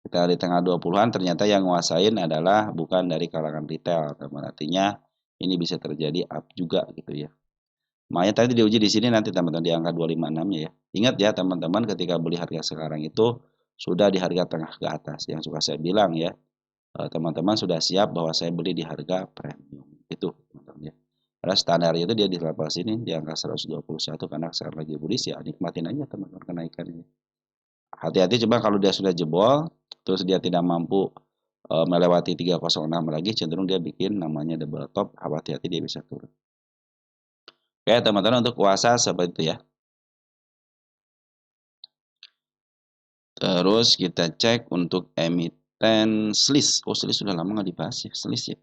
Kita di tanggal 20-an ternyata yang nguasain adalah bukan dari kalangan retail, teman. Artinya ini bisa terjadi up juga gitu ya. Makanya tadi diuji di sini nanti teman-teman di angka 256-nya ya. Ingat ya teman-teman ketika beli harga sekarang itu sudah di harga tengah ke atas. Yang suka saya bilang ya, teman-teman sudah siap bahwa saya beli di harga premium. Itu teman-teman ya. Karena standar itu dia di level sini di angka 121 karena sekarang lagi bullish ya nikmatin aja teman-teman kenaikannya. Hati-hati coba kalau dia sudah jebol terus dia tidak mampu melewati 306 lagi cenderung dia bikin namanya double top, hati-hati dia bisa turun. Oke teman-teman untuk kuasa seperti itu ya. Terus kita cek untuk emiten SLIS. Oh SLIS sudah lama nggak dibahas ya. SLIS ya.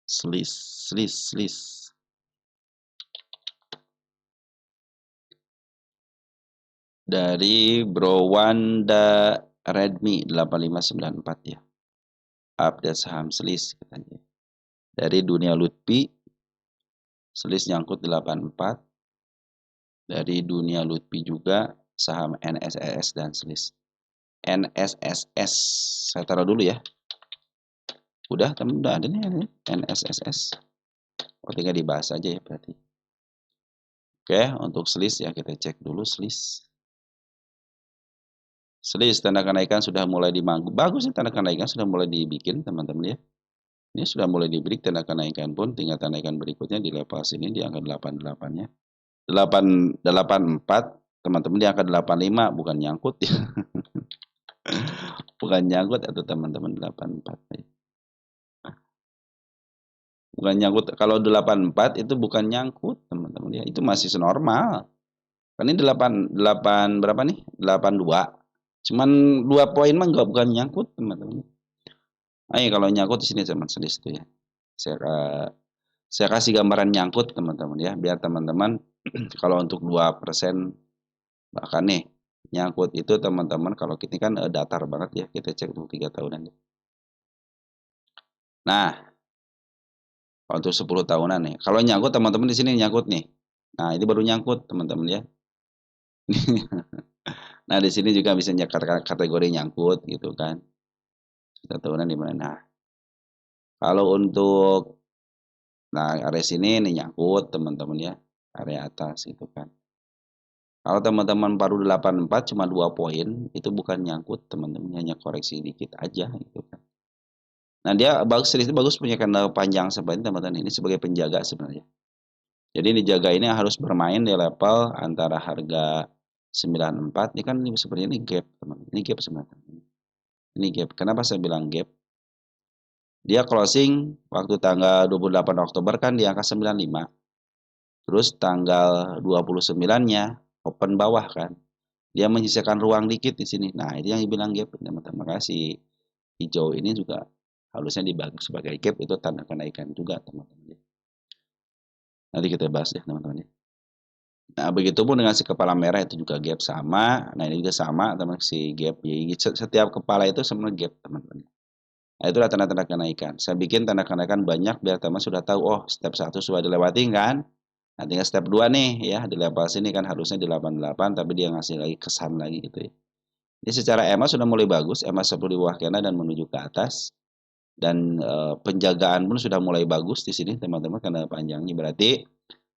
SLIS. Dari Bro Wanda Redmi 8594 ya. Update saham SLIS katanya. Dari Dunia Lutfi SLIS nyangkut 84. Dari Dunia Lutfi juga saham NSSS dan SLIS. NSSS saya taruh dulu ya. Udah teman udah ada nih NSSS. Oh tinggal dibahas aja ya berarti. Oke untuk SLIS ya kita cek dulu SLIS. SLIS tanda kenaikan sudah mulai dimanggu. Bagus sih tanda kenaikan sudah mulai dibikin teman-teman ya. Ini sudah mulai diberi tanda kenaikan pun tinggal kenaikan berikutnya di level sini di angka 88-nya. 84 teman-teman di angka 85 bukan nyangkut ya. Bukan nyangkut atau teman-teman 84 ya. Bukan nyangkut kalau 84 itu bukan nyangkut teman-teman ya. Itu masih senormal. Kan ini 8 berapa nih? 82. Cuman 2 poin mah enggak bukan nyangkut teman-teman. Ayo kalau nyangkut di sini teman SLIS itu ya. Saya kasih gambaran nyangkut teman-teman ya, biar teman-teman kalau untuk 2% bahkan nih nyangkut itu teman-teman kalau kita kan datar banget ya, kita cek untuk 3 tahunan ya. Nah, untuk 10 tahunan nih. Kalau nyangkut teman-teman di sini nyangkut nih. Nah, ini baru nyangkut teman-teman ya. Nah, di sini juga bisa kategori nyangkut gitu kan. 3 tahunan di mana? Nah, kalau untuk area sini nih nyangkut teman-teman ya, area atas gitu kan. Kalau teman-teman baru 84 cuma 2 poin, itu bukan nyangkut teman-teman, hanya koreksi dikit aja gitu kan. Nah dia bagus, itu bagus punya candle panjang seperti teman-teman ini sebagai penjaga sebenarnya. Jadi dijaga ini harus bermain di level antara harga 94, ini kan ini seperti ini gap teman, ini gap sebenarnya. Ini gap. Kenapa saya bilang gap? Dia closing waktu tanggal 28 Oktober kan di angka 95. Terus tanggal 29-nya open bawah kan. Dia menyisakan ruang dikit di sini. Nah, itu yang dibilang gap, teman-teman. Maka si hijau ini juga harusnya dibagi sebagai gap, itu tanda kenaikan juga, teman-teman. Nanti kita bahas ya, teman-teman. Nah, begitupun dengan si kepala merah itu juga gap sama. Nah, ini juga sama, teman, si gap. Jadi, setiap kepala itu sama gap, teman-teman. Nah, itulah tanda-tanda kenaikan. Saya bikin tanda kenaikan banyak biar teman sudah tahu, oh, step 1 sudah dilewati kan. Nah, tinggal step 2 nih ya, di level sini kan harusnya di 88, tapi dia ngasih lagi kesan lagi gitu ya. Jadi secara EMA sudah mulai bagus, EMA 10 di bawah kena dan menuju ke atas. Dan penjagaan pun sudah mulai bagus di sini teman-teman karena panjangnya. Berarti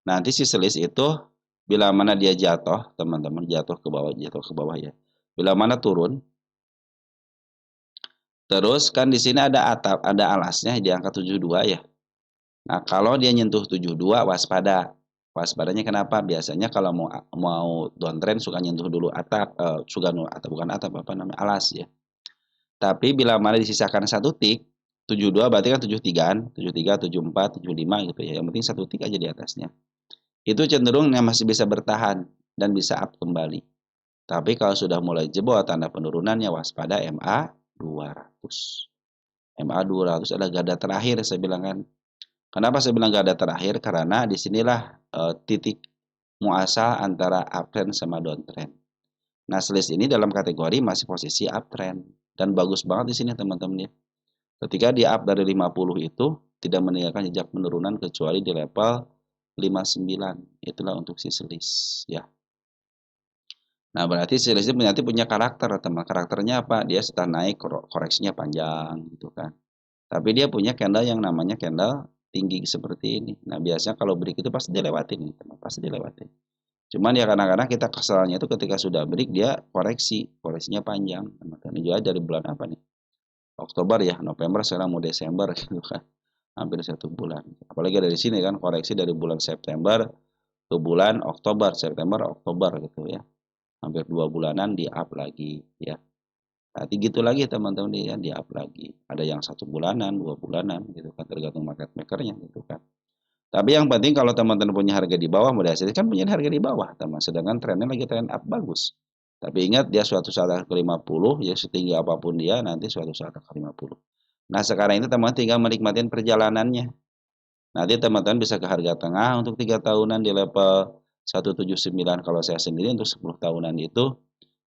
nanti si selis itu bila mana dia jatuh, teman-teman, jatuh ke bawah ya. Bila mana turun, terus kan di sini ada atap, ada alasnya di angka 72 ya. Nah, kalau dia nyentuh 72 waspada. Waspadanya kenapa? Biasanya kalau mau mau downtrend suka nyentuh dulu atap, suka atap bukan atap apa namanya? Alas ya. Tapi bila mana disisakan satu tik, 72 berarti kan 73 kan, 73, 74, 75 gitu ya. Yang penting satu tik aja di atasnya. Itu cenderung yang masih bisa bertahan dan bisa up kembali. Tapi kalau sudah mulai jebol tanda penurunannya waspada MA 200. MA 200 adalah garda terakhir saya bilang kan. Kenapa saya bilang garda terakhir? Karena disinilah titik muasal antara uptrend sama downtrend. Nah, selis ini dalam kategori masih posisi uptrend dan bagus banget di sini teman-teman ya. Ketika di up dari 50 itu tidak meninggalkan jejak penurunan kecuali di level 59. Itulah untuk si selis ya. Nah, berarti selis ini nanti punya karakter teman. Karakternya apa? Dia setelah naik koreksinya panjang gitu kan. Tapi dia punya candle yang namanya candle tinggi seperti ini. Nah, biasanya kalau break itu pasti dilewatin nih, teman. Pasti dilewatin. Cuman ya kadang-kadang kita kesalnya itu ketika sudah break dia koreksinya panjang. Teman-teman. Ini juga dari bulan apa nih? Oktober ya, November sekarang mau Desember gitu kan. Hampir 1 bulan. Apalagi dari sini kan koreksi dari bulan September ke bulan Oktober, September, Oktober gitu ya. Hampir 2 bulanan di up lagi ya. Nanti gitu lagi teman-teman ya, di up lagi. Ada yang 1 bulanan, 2 bulanan gitu kan tergantung market makernya gitu kan. Tapi yang penting kalau teman-teman punya harga di bawah, mau dihasilkan kan punya harga di bawah, teman. Sedangkan trennya lagi tren up bagus. Tapi ingat dia suatu saat akan ke 50, ya setinggi apapun dia nanti suatu saat akan ke 50. Nah, sekarang ini teman tinggal menikmati perjalanannya. Nanti teman-teman bisa ke harga tengah untuk 3 tahunan di level 179. Kalau saya sendiri untuk 10 tahunan itu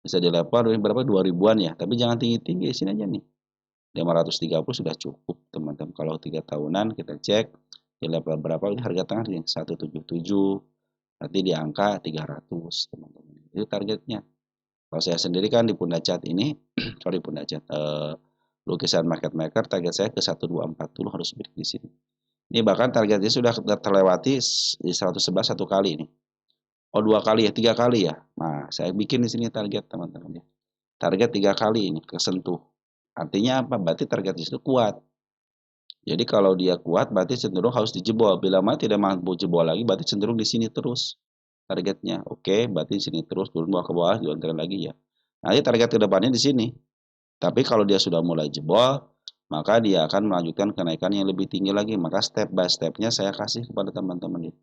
bisa di level berapa 2000-an ya. Tapi jangan tinggi-tinggi, sini aja nih. 530 sudah cukup teman-teman. Kalau 3 tahunan kita cek di level berapa, ini harga tengah nih 177, nanti di angka 300 teman-teman. Itu targetnya. Kalau saya sendiri kan di Punda Chat ini, sorry Punda Chat, lukisan market maker target saya ke 1240 harus break di sini. Ini bahkan targetnya sudah terlewati di 111 1 kali ini. Oh 2 kali ya, 3 kali ya. Nah saya bikin di sini target teman-teman ya. Target 3 kali ini kesentuh. Artinya apa? Berarti target di situ kuat. Jadi kalau dia kuat berarti cenderung harus dijebol. Bila mana tidak mampu jebol lagi berarti cenderung di sini terus targetnya. Oke, berarti di sini terus turun bawah ke bawah jualan lagi ya. Nanti target ke depannya di sini. Tapi kalau dia sudah mulai jebol, maka dia akan melanjutkan kenaikan yang lebih tinggi lagi. Maka step by stepnya saya kasih kepada teman-teman ini.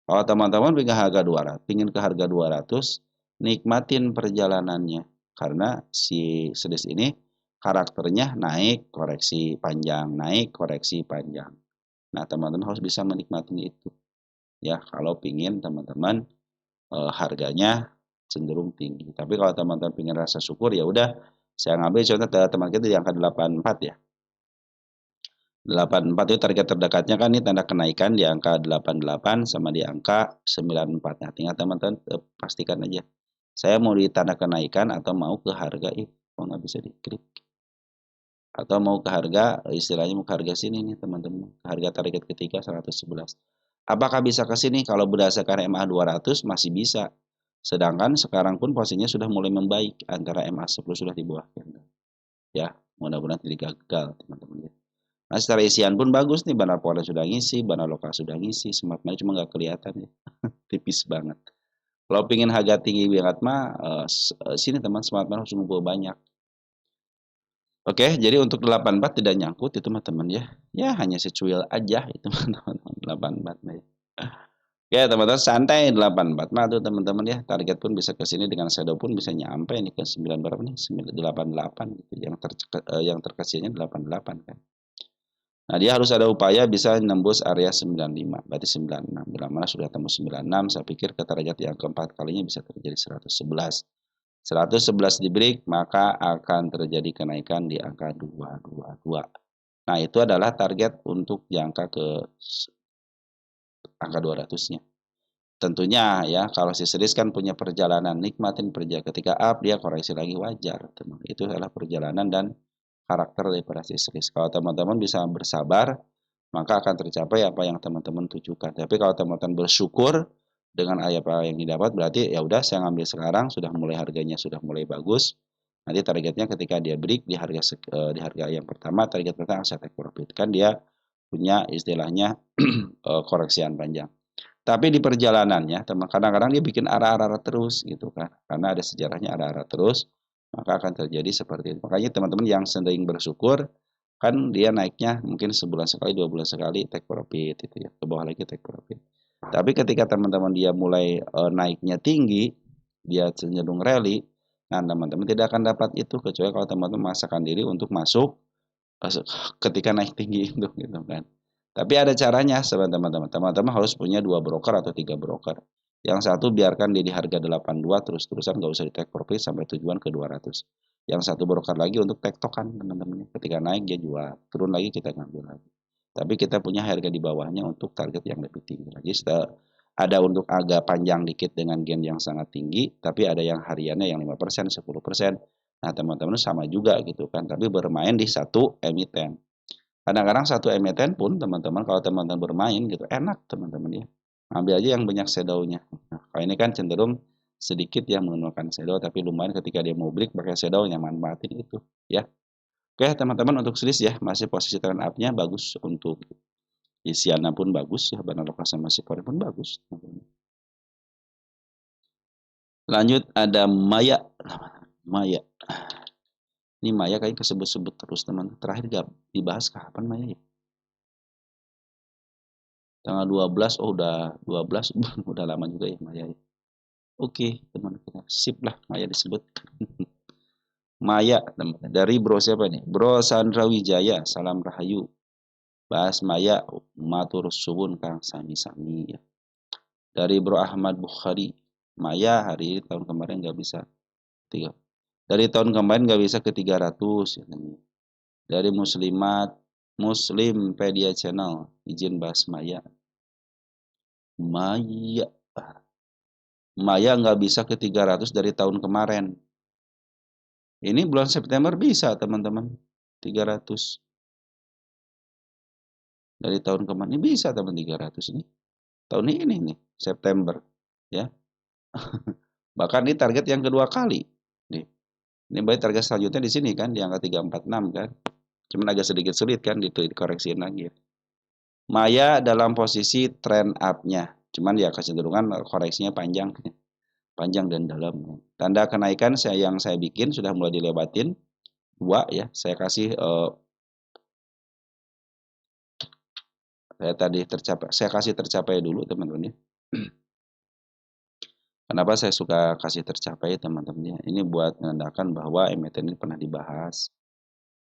Kalau teman-teman pengen harga 200, pingin ke harga 200, nikmatin perjalanannya. Karena si series ini karakternya naik, koreksi panjang, naik, koreksi panjang. Nah, teman-teman harus bisa menikmati itu. Ya, kalau pingin teman-teman harganya cenderung tinggi. Tapi kalau teman-teman pingin rasa syukur ya udah, saya ngambil contoh teman kita di angka 84 ya. 84 itu target terdekatnya kan ini tanda kenaikan di angka 88 sama di angka 94. Nah, tinggal teman-teman pastikan aja. Saya mau di tanda kenaikan atau mau ke harga kok nggak bisa diklik. Atau mau ke harga, istilahnya mau ke harga sini nih teman-teman. Harga target ketiga 111. Apakah bisa ke sini? Kalau berdasarkan MA 200 masih bisa. Sedangkan sekarang pun posisinya sudah mulai membaik antara MA 10 sudah di bawah. Ya, mudah-mudahan tidak gagal teman-teman ya. Nah, secara isian pun bagus nih, banner Polres sudah ngisi, banner lokal sudah ngisi, smart money cuma nggak kelihatan ya, tipis banget. Kalau pingin harga tinggi banget mah, sini teman smart money harus ngumpul banyak. Oke, jadi untuk 84 tidak nyangkut itu mah teman ya. Ya hanya secuil aja itu mah teman-teman 84 mah ya. Oke teman-teman santai 84 mah tuh teman-teman ya. Target pun bisa ke sini dengan shadow pun bisa nyampe nih ke 9 berapa nih? 988 gitu. Yang terkecilnya 88 kan. Nah, dia harus ada upaya bisa nembus area 95, berarti 96. Bila mana sudah tembus 96, saya pikir ke target yang keempat kalinya bisa terjadi 111. 111 di break, maka akan terjadi kenaikan di angka 222. Nah, itu adalah target untuk jangka ke angka 200-nya. Tentunya ya, kalau si series kan punya perjalanan, nikmatin perjalanan. Ketika up, dia koreksi lagi wajar, teman. Itu adalah perjalanan dan karakter daripada si series. Kalau teman-teman bisa bersabar, maka akan tercapai apa yang teman-teman tujukan. Tapi kalau teman-teman bersyukur dengan apa yang didapat, berarti ya udah saya ngambil sekarang, sudah mulai harganya sudah mulai bagus. Nanti targetnya ketika dia break di harga yang pertama, target pertama saya take profit. Kan dia punya istilahnya koreksian panjang. Tapi di perjalanannya, teman kadang-kadang dia bikin arah-arah terus gitu kan. Karena ada sejarahnya arah-arah terus, maka akan terjadi seperti itu. Makanya teman-teman yang sering bersyukur, kan dia naiknya mungkin sebulan sekali, 2 bulan sekali take profit itu ya. Ke bawah lagi take profit. Tapi ketika teman-teman dia mulai naiknya tinggi, dia cenderung rally, nah teman-teman tidak akan dapat itu kecuali kalau teman-teman memaksakan diri untuk masuk ketika naik tinggi itu gitu kan. Tapi ada caranya teman-teman. Teman-teman harus punya 2 broker atau 3 broker. Yang satu biarkan dia di harga 82 terus-terusan nggak usah di take profit sampai tujuan ke 200. Yang satu broker lagi untuk tektokan teman-teman. Ketika naik dia jual, turun lagi kita ngambil lagi. Tapi kita punya harga di bawahnya untuk target yang lebih tinggi lagi. Ada untuk agak panjang dikit dengan gain yang sangat tinggi, tapi ada yang hariannya yang 5%, 10%. Nah, teman-teman sama juga gitu kan, tapi bermain di satu emiten. Kadang-kadang satu emiten pun teman-teman kalau teman-teman bermain gitu enak teman-teman ya. Ambil aja yang banyak shadow-nya. Nah, kalau ini kan cenderung sedikit yang menggunakan shadow tapi lumayan ketika dia mau break pakai shadow yang manfaatin itu ya. Oke, teman-teman untuk series ya masih posisi trend up-nya bagus untuk isiannya pun bagus ya, bahan lokasi masih pun bagus. Lanjut ada Maya. Maya. Ini Maya kayak kesebut-sebut terus teman. Terakhir gak dibahas kapan Maya ya? Tanggal 12, oh udah 12, udah lama juga ya Maya ya. Oke, teman kita sip lah Maya disebut. Maya, teman. Dari bro siapa nih? Bro Sandra Wijaya, salam rahayu. Bahas Maya, matur suwun Kang sami-sami ya. Dari Bro Ahmad Bukhari, Maya hari ini tahun kemarin nggak bisa tiga. Dari tahun kemarin nggak bisa ke 300 ya. Dari Muslimpedia Channel, izin bahas Maya. Maya, Maya nggak bisa ke 300 dari tahun kemarin. Ini bulan September bisa teman-teman, 300. Dari tahun kemarin ini bisa teman 300 ini. Tahun ini nih, September. Ya. Bahkan ini target yang kedua kali. Nih. Ini baik target selanjutnya di sini kan, di angka 346 kan. Cuman agak sedikit sulit kan dikoreksiin lagi ya. Maya dalam posisi trend up-nya. Cuman ya kecenderungan koreksinya panjang. Panjang dan dalam. Tanda kenaikan yang saya bikin sudah mulai dilewatin. 2 ya. Saya kasih saya kasih tercapai dulu teman-teman ya. Kenapa saya suka kasih tercapai teman-teman ya? Ini buat menandakan bahwa emiten ini pernah dibahas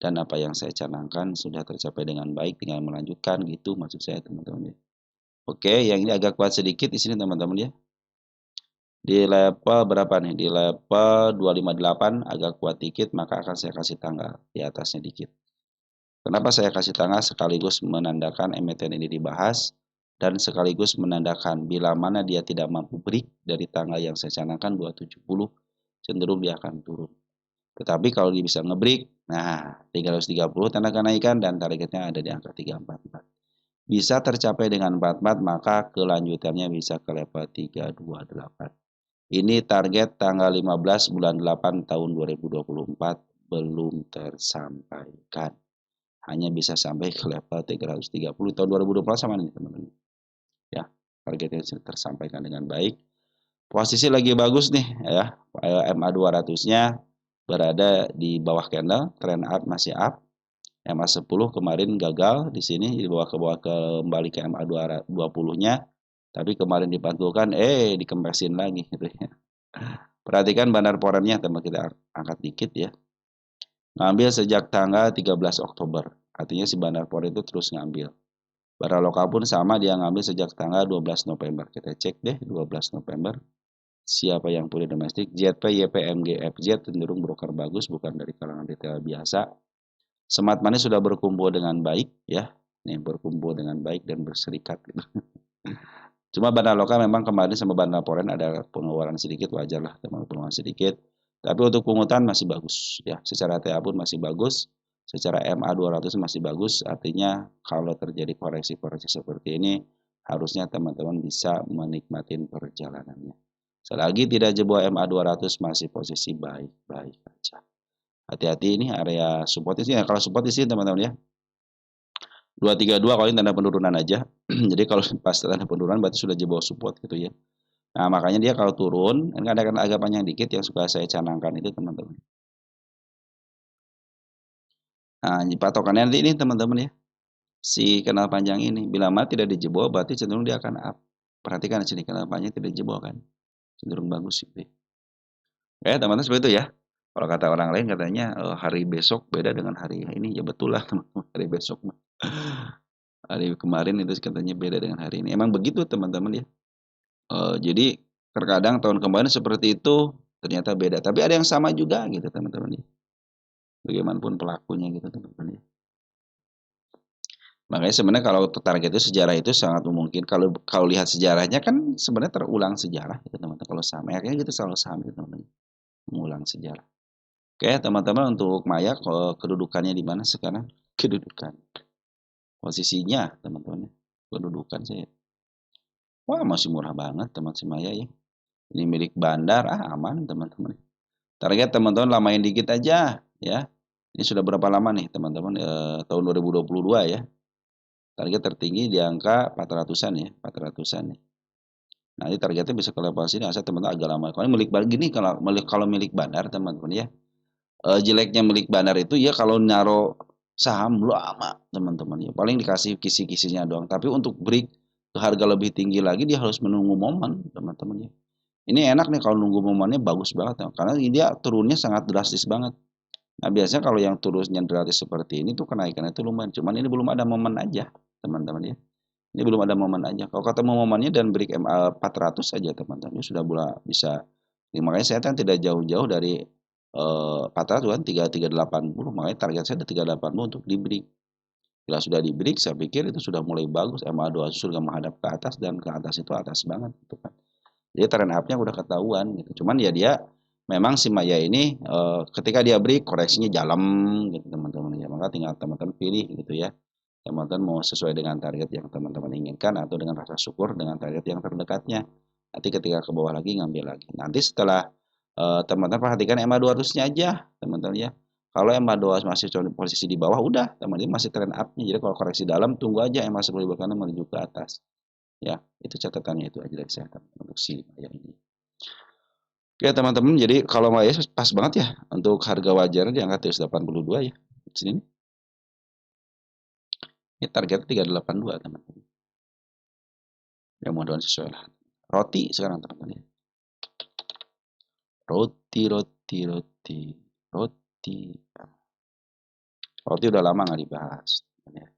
dan apa yang saya canangkan sudah tercapai dengan baik, tinggal melanjutkan gitu maksud saya teman-teman ya. Oke, yang ini agak kuat sedikit di sini teman-teman ya. Di level berapa nih? Di level 258 agak kuat dikit, maka akan saya kasih tanggal di atasnya dikit. Kenapa saya kasih tanggal sekaligus menandakan emiten ini dibahas dan sekaligus menandakan bila mana dia tidak mampu break dari tanggal yang saya canangkan 270 cenderung dia akan turun. Tetapi kalau dia bisa ngebreak, nah 330 tanda kenaikan dan targetnya ada di angka 344. Bisa tercapai dengan 44 maka kelanjutannya bisa ke level 328. Ini target tanggal 15 bulan 8 tahun 2024 belum tersampaikan. Hanya bisa sampai ke level 330 tahun 2024 sama nih teman-teman. Ya, targetnya tersampaikan dengan baik. Posisi lagi bagus nih ya. MA 200-nya berada di bawah candle, trend up masih up. MA10 kemarin gagal di sini dibawa ke bawah kembali ke MA20-nya, tapi kemarin dipantulkan dikempesin lagi gitu ya. Perhatikan bandar foreign-nya, teman, kita angkat dikit ya. Ngambil sejak tanggal 13 Oktober. Artinya si bandar foreign itu terus ngambil. Barang lokal pun sama, dia ngambil sejak tanggal 12 November. Kita cek deh 12 November. Siapa yang punya domestik? ZP, YP, MG, FZ cenderung broker bagus, bukan dari kalangan retail biasa. Smart Money sudah berkumpul dengan baik ya. Nih, berkumpul dengan baik dan berserikat gitu. Cuma bandar lokal memang kemarin sama bandar foreign ada pengeluaran sedikit, wajar lah teman, pengeluaran sedikit. Tapi untuk pungutan masih bagus ya. Secara TA pun masih bagus. Secara MA 200 masih bagus. Artinya kalau terjadi koreksi-koreksi seperti ini, harusnya teman-teman bisa menikmati perjalanannya. Selagi tidak jebol MA 200 masih posisi baik-baik saja. Hati-hati ini area support di sini. Kalau support di sini teman-teman ya. 232 kalau ini tanda penurunan aja. Jadi kalau pas tanda penurunan berarti sudah jebol support gitu ya. Nah, makanya dia kalau turun, ini ada kan agak panjang dikit yang suka saya canangkan itu teman-teman. Nah, patokannya nanti ini teman-teman ya. Si kanal panjang ini bila mana tidak dijebol berarti cenderung dia akan up. Perhatikan di sini kanal panjang tidak dijebol kan. Cenderung bagus gitu. Ya, teman-teman seperti itu ya. Kalau kata orang lain katanya hari besok beda dengan hari ini, ya betul lah teman-teman, hari besok. Hari kemarin itu katanya beda dengan hari ini. Emang begitu teman-teman ya. Jadi terkadang tahun kemarin seperti itu ternyata beda. Tapi ada yang sama juga gitu teman-teman ya. Bagaimanapun pelakunya gitu teman-teman ya. Makanya sebenarnya kalau target itu sejarah itu sangat mungkin. Kalau lihat sejarahnya kan sebenarnya terulang sejarah gitu teman-teman. Kalau sama ya kayak gitu selalu sama gitu teman-teman. Mengulang sejarah. Oke teman-teman, untuk Maya kedudukannya di mana sekarang? Kedudukan. Posisinya teman-teman. Kedudukan saya. Wah masih murah banget teman si Maya ya. Ini milik bandar, aman teman-teman. Target teman-teman lamain dikit aja ya. Ini sudah berapa lama nih teman-teman? Tahun 2022 ya. Target tertinggi di angka 400-an ya, 400-an nih. Nah, ini targetnya bisa ke level sini asal teman-teman agak lama. Kalau milik bandar gini, kalau milik bandar teman-teman ya. Jeleknya milik bandar itu ya kalau naro saham lama teman-teman ya. Paling dikasih kisi-kisinya doang. Tapi untuk break ke harga lebih tinggi lagi dia harus menunggu momen teman-teman ya. Ini enak nih kalau nunggu momennya bagus banget ya. Karena dia turunnya sangat drastis banget. Nah, biasanya kalau yang turunnya drastis seperti ini tuh kenaikannya itu lumayan. Cuman ini belum ada momen aja, teman-teman ya. Ini belum ada momen aja. Kalau ketemu momennya dan break MA 400 saja, teman-teman, sudah bisa. Ya, makanya saya kan tidak jauh-jauh dari 400 kan 3380. Makanya target saya ada 380 untuk di break. Bila sudah di break, saya pikir itu sudah mulai bagus. MA 200 sudah menghadap ke atas dan ke atas itu atas banget gitu kan. Jadi trend up-nya udah ketahuan gitu. Cuman ya dia memang si Maya ini ketika dia break koreksinya jalan gitu teman-teman ya. Maka tinggal teman-teman pilih gitu ya. Teman-teman mau sesuai dengan target yang teman-teman inginkan atau dengan rasa syukur dengan target yang terdekatnya. Nanti ketika ke bawah lagi ngambil lagi. Nanti setelah teman-teman perhatikan MA 200-nya aja teman-teman ya. Kalau MA 200 masih posisi di bawah udah teman-teman masih trend up-nya. Jadi kalau koreksi dalam tunggu aja MA 10 berkanan menuju ke atas. Ya, itu catatannya itu aja dari saya untuk si Maya ini. Oke teman-teman, jadi kalau Maya pas banget ya untuk harga wajarnya di angka 382 ya. Di sini nih. Ini targetnya 382 teman-teman. Ya mudah-mudahan sesuai lah. Roti sekarang teman-teman ya. Roti. Roti udah lama nggak dibahas. Ya.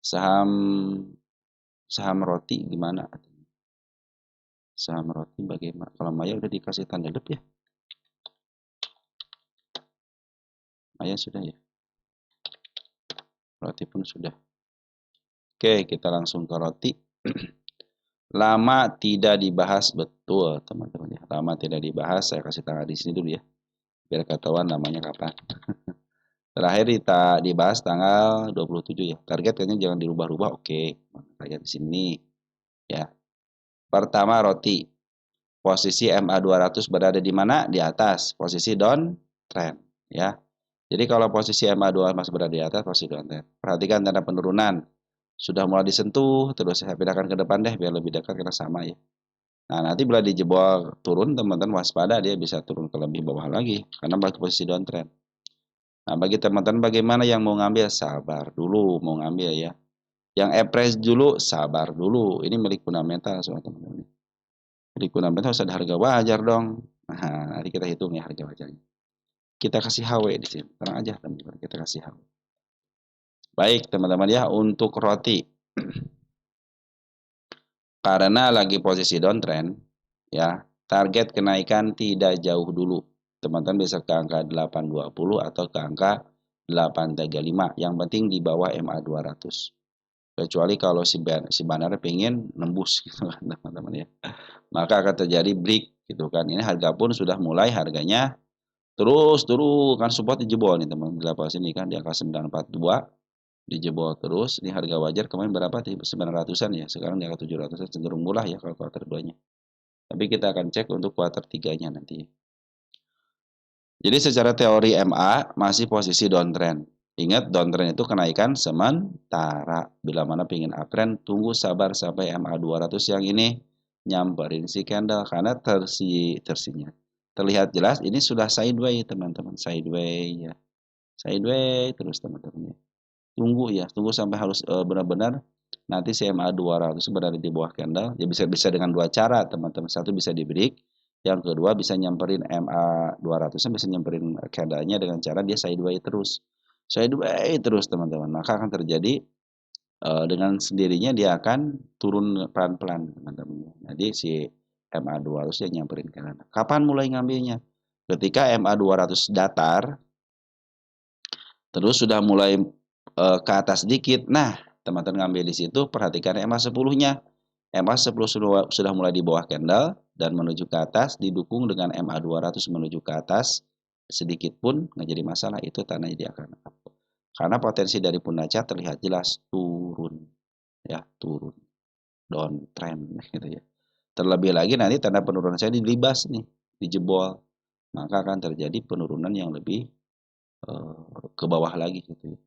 Saham roti gimana? Saham roti bagaimana? Kalau Maya udah dikasih tanda lep ya. Maya sudah ya. Roti pun sudah. Oke, kita langsung ke roti. Lama tidak dibahas, betul teman-teman ya. Lama tidak dibahas, saya kasih tanggal di sini dulu ya. Biar ketahuan namanya kapan. Terakhir kita dibahas tanggal 27 ya. Target kayaknya jangan dirubah-rubah. Oke, target di sini ya. Pertama roti. Posisi MA 200 berada di mana? Di atas. Posisi down trend ya. Jadi kalau posisi MA 200 masih berada di atas, posisi down trend. Perhatikan tanda penurunan. Sudah mulai disentuh, terus saya pindahkan ke depan deh biar lebih dekat karena sama ya. Nah, nanti bila dijebol turun, teman-teman waspada dia bisa turun ke lebih bawah lagi karena bagi posisi downtrend. Nah, bagi teman-teman bagaimana yang mau ngambil, sabar dulu mau ngambil ya. Yang appraise dulu, sabar dulu. Ini milik fundamental soalnya teman-teman. Milik fundamental harus ada harga wajar dong. Nah, nanti kita hitung ya harga wajarnya. Kita kasih HW di sini. Tenang aja teman-teman, kita kasih HW. Baik teman-teman ya, untuk roti. Karena lagi posisi downtrend, ya, target kenaikan tidak jauh dulu. Teman-teman bisa ke angka 820 atau ke angka 835. Yang penting di bawah MA 200. Kecuali kalau si bandar pengen nembus gitu kan teman-teman ya. Maka akan terjadi break gitu kan. Ini harga pun sudah mulai harganya terus turun kan, support dijebol nih teman. Di level sini kan di angka 942 dijebol terus. Ini harga wajar kemarin berapa? 900-an ya. Sekarang di angka 700-an, cenderung murah ya kalau kuartal 2-nya. Tapi kita akan cek untuk kuartal 3-nya nanti. Jadi secara teori MA masih posisi downtrend. Ingat downtrend itu kenaikan sementara. Bila mana pingin uptrend, tunggu sabar sampai MA 200 yang ini nyamperin si candle karena tersinya. Terlihat jelas ini sudah sideways teman-teman, sideways ya. Sideways terus teman-teman ya. Tunggu sampai harus benar-benar nanti si MA 200 berada di bawah candle. Ya bisa dengan dua cara teman-teman. Satu bisa di break, yang kedua bisa nyamperin MA 200, bisa nyamperin candlenya dengan cara dia sideways terus. Sideways terus teman-teman. Maka akan terjadi dengan sendirinya dia akan turun pelan-pelan teman-teman. Jadi si MA 200 yang nyamperin candle. Kapan mulai ngambilnya? Ketika MA 200 datar, terus sudah mulai ke atas sedikit. Nah, teman-teman ngambil di situ, perhatikan MA 10-nya. MA 10 sudah mulai di bawah candle dan menuju ke atas, didukung dengan MA 200 menuju ke atas, sedikit pun nggak jadi masalah, itu tandanya dia akan up. Karena potensi dari Punaca terlihat jelas turun, ya turun, downtrend gitu ya. Terlebih lagi nanti tanda penurunan saya dilibas nih, dijebol, maka akan terjadi penurunan yang lebih ke bawah lagi gitu ya.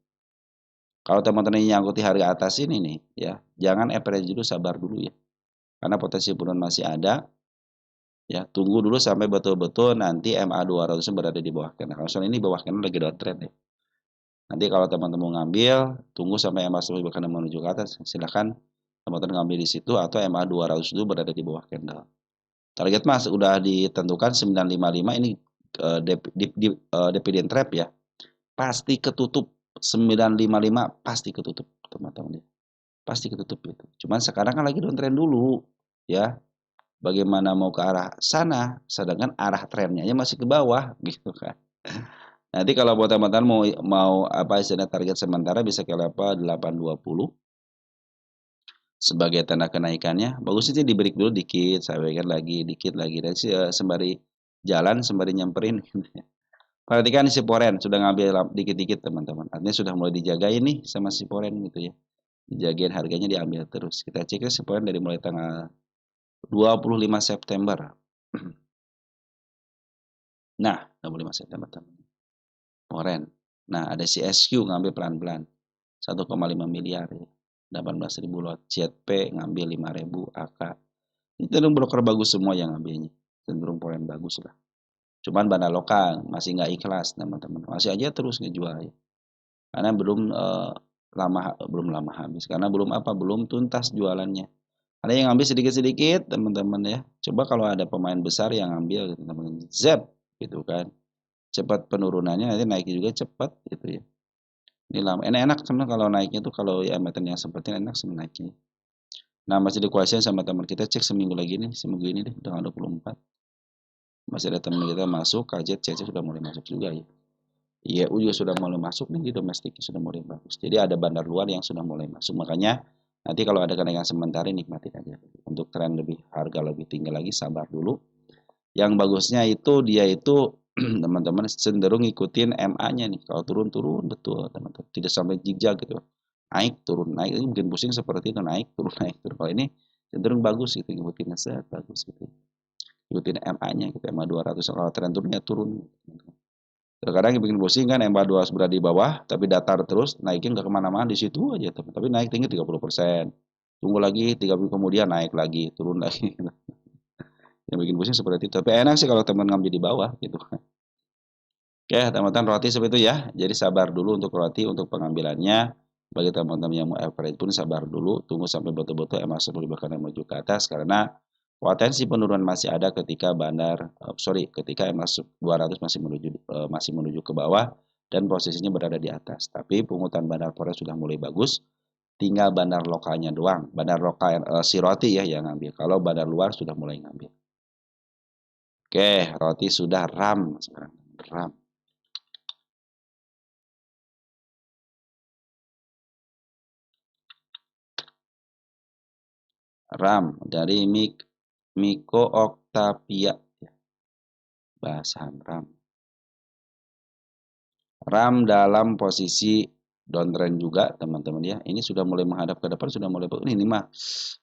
Kalau teman-teman nyangkut di harga atas ini nih, ya jangan average dulu, sabar dulu ya. Karena potensi penurunan masih ada, ya tunggu dulu sampai betul-betul nanti MA 200 berada di bawah candle. Kalau soal ini bawah candle lagi downtrend ya. Nanti kalau teman-teman mau ngambil, tunggu sampai MA 100 bahkan menuju ke atas, silakan teman-teman ngambil di situ atau MA 200 itu berada di bawah candle. Target mas udah ditentukan 955, ini dividend trap ya. Pasti ketutup 955, pasti ketutup teman-teman ya. Pasti ketutup itu. Cuman sekarang kan lagi downtrend dulu ya. Bagaimana mau ke arah sana, sedangkan arah trennya masih ke bawah gitu kan. Nanti kalau buat teman-teman mau apa istilahnya target sementara bisa ke level 820 sebagai tanda kenaikannya. Bagusnya sih di break dulu dikit, sampaikan lagi dikit lagi, dan sembari jalan sembari nyamperin. Perhatikan si Poren sudah ngambil dikit-dikit teman-teman. Artinya sudah mulai dijagain nih sama si Poren gitu ya. Dijagain harganya diambil terus. Kita cek si Poren dari mulai tanggal 25 September. Nah, 25 September teman. Poren. Nah, ada si SQ ngambil pelan-pelan. 1,5 miliar ya. 18.000 lot. ZP ngambil 5.000 AK. Ini cenderung broker bagus semua yang ngambilnya. Cenderung Poren bagus lah. Cuman bandar lokal masih nggak ikhlas teman-teman. Masih aja terus ngejual ya. Karena belum lama habis. Karena belum tuntas jualannya. Ada yang ngambil sedikit-sedikit teman-teman ya. Coba kalau ada pemain besar yang ngambil teman-teman, zep gitu kan. Cepat penurunannya, nanti naiknya juga cepat gitu ya. Ini lama. Enak teman kalau naiknya tuh, kalau ya emiten yang seperti enak sih naiknya. Nah, masih dikuasain sama teman kita, cek seminggu lagi nih, seminggu ini deh, tanggal 24. Masih ada teman kita masuk, KZ, CC sudah mulai masuk juga ya. IEU juga sudah mulai masuk nih, di domestiknya sudah mulai bagus. Jadi ada bandar luar yang sudah mulai masuk. Makanya nanti kalau ada kenaikan sementara nikmatin aja. Untuk tren lebih harga lebih tinggi lagi, sabar dulu. Yang bagusnya itu dia itu teman-teman cenderung ngikutin MA-nya nih. Kalau turun-turun betul teman-teman. Tidak sampai jijak gitu. Naik turun naik, ini mungkin pusing seperti itu, naik turun naik turun. Kalau ini cenderung bagus gitu, ngikutin set bagus gitu. Ikutin MA-nya gitu, MA 200. Kalau tren turunnya turun. Terkadang yang bikin pusing kan MA 200 berada di bawah, tapi datar terus, naikin nggak kemana-mana di situ aja teman. Tapi naik tinggi 30%. Tunggu lagi 3 minggu kemudian naik lagi, turun lagi. Yang bikin pusing seperti itu. Tapi enak sih kalau teman ngambil di bawah gitu. Oke, teman-teman roti seperti itu ya. Jadi sabar dulu untuk roti untuk pengambilannya. Bagi teman-teman yang mau average pun sabar dulu, tunggu sampai betul-betul MA10 bahkan menuju ke atas karena potensi penurunan masih ada ketika ketika MA200 masih menuju ke bawah dan posisinya berada di atas. Tapi pungutan bandar forex sudah mulai bagus, tinggal bandar lokalnya doang. Bandar lokal si roti ya yang ngambil. Kalau bandar luar sudah mulai ngambil. Oke, roti sudah RAM sekarang. RAM. RAM dari Miko Octavia ya, bahasan RAM. RAM dalam posisi downtrend juga teman-teman ya. Ini sudah mulai menghadap ke depan, sudah mulai ini mah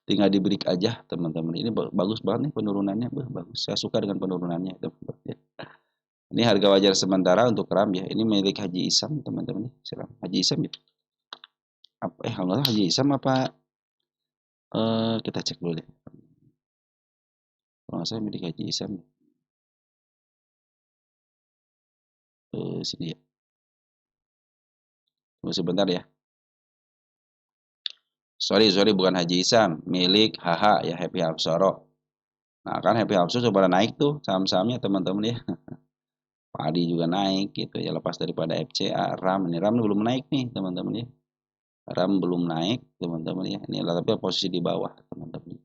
tinggal di break aja teman-teman. Ini bagus banget nih penurunannya, bagus. Saya suka dengan penurunannya teman-teman ya. Ini harga wajar sementara untuk RAM ya. Ini milik Haji Isam teman-teman ya. Haji Isam ya. Kalau Haji Isam apa kita cek dulu deh. Kalau saya milik Haji Isam sini ya. Tunggu sebentar ya. Sorry bukan Haji Isam, milik HH ya, Happy Hapsoro. Nah kan Happy Hapsoro coba naik tuh saham-sahamnya teman-teman ya. Padi juga naik gitu ya, lepas daripada FCA. RAM belum naik nih teman-teman ya. RAM belum naik teman-teman ya. Ini tapi posisi di bawah teman-teman.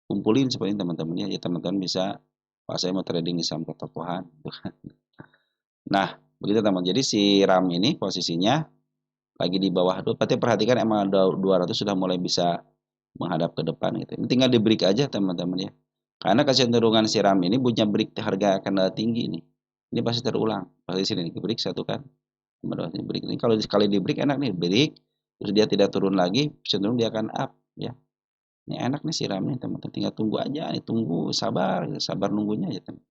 Kumpulin seperti ini teman-teman ya. Ya teman-teman bisa, pas saya mau trading di saham ketokohan. Nah begitu teman. Jadi si RAM ini posisinya lagi di bawah. Berarti perhatikan emang 200 sudah mulai bisa menghadap ke depan gitu. Ini tinggal di break aja teman-teman ya. Karena kecenderungan siram ini punya break harga akan tinggi nih. Ini pasti terulang. Pasti sini di break satu kan. Break ini kalau sekali di break enak nih, break terus dia tidak turun lagi, cenderung dia akan up ya. Ini enak nih siram nih teman-teman. Tinggal tunggu aja, nih tunggu sabar nunggunya aja teman.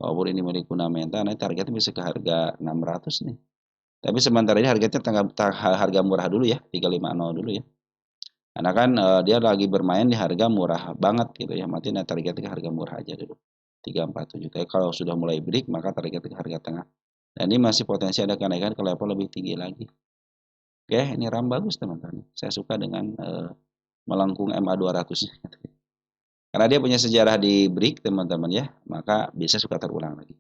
Walaupun ini milik fundamental, nanti targetnya bisa ke harga 600 nih. Tapi sementara ini harganya harga murah dulu ya, 350 dulu ya. Karena kan dia lagi bermain di harga murah banget gitu ya. Mati targetnya ke harga murah aja dulu. 347. Tapi kalau sudah mulai break maka targetnya ke harga tengah. Dan ini masih potensi ada kenaikan ke level lebih tinggi lagi. Oke, ini RAM bagus teman-teman. Saya suka dengan melengkung MA200. Karena dia punya sejarah di break teman-teman ya, maka bisa suka terulang lagi.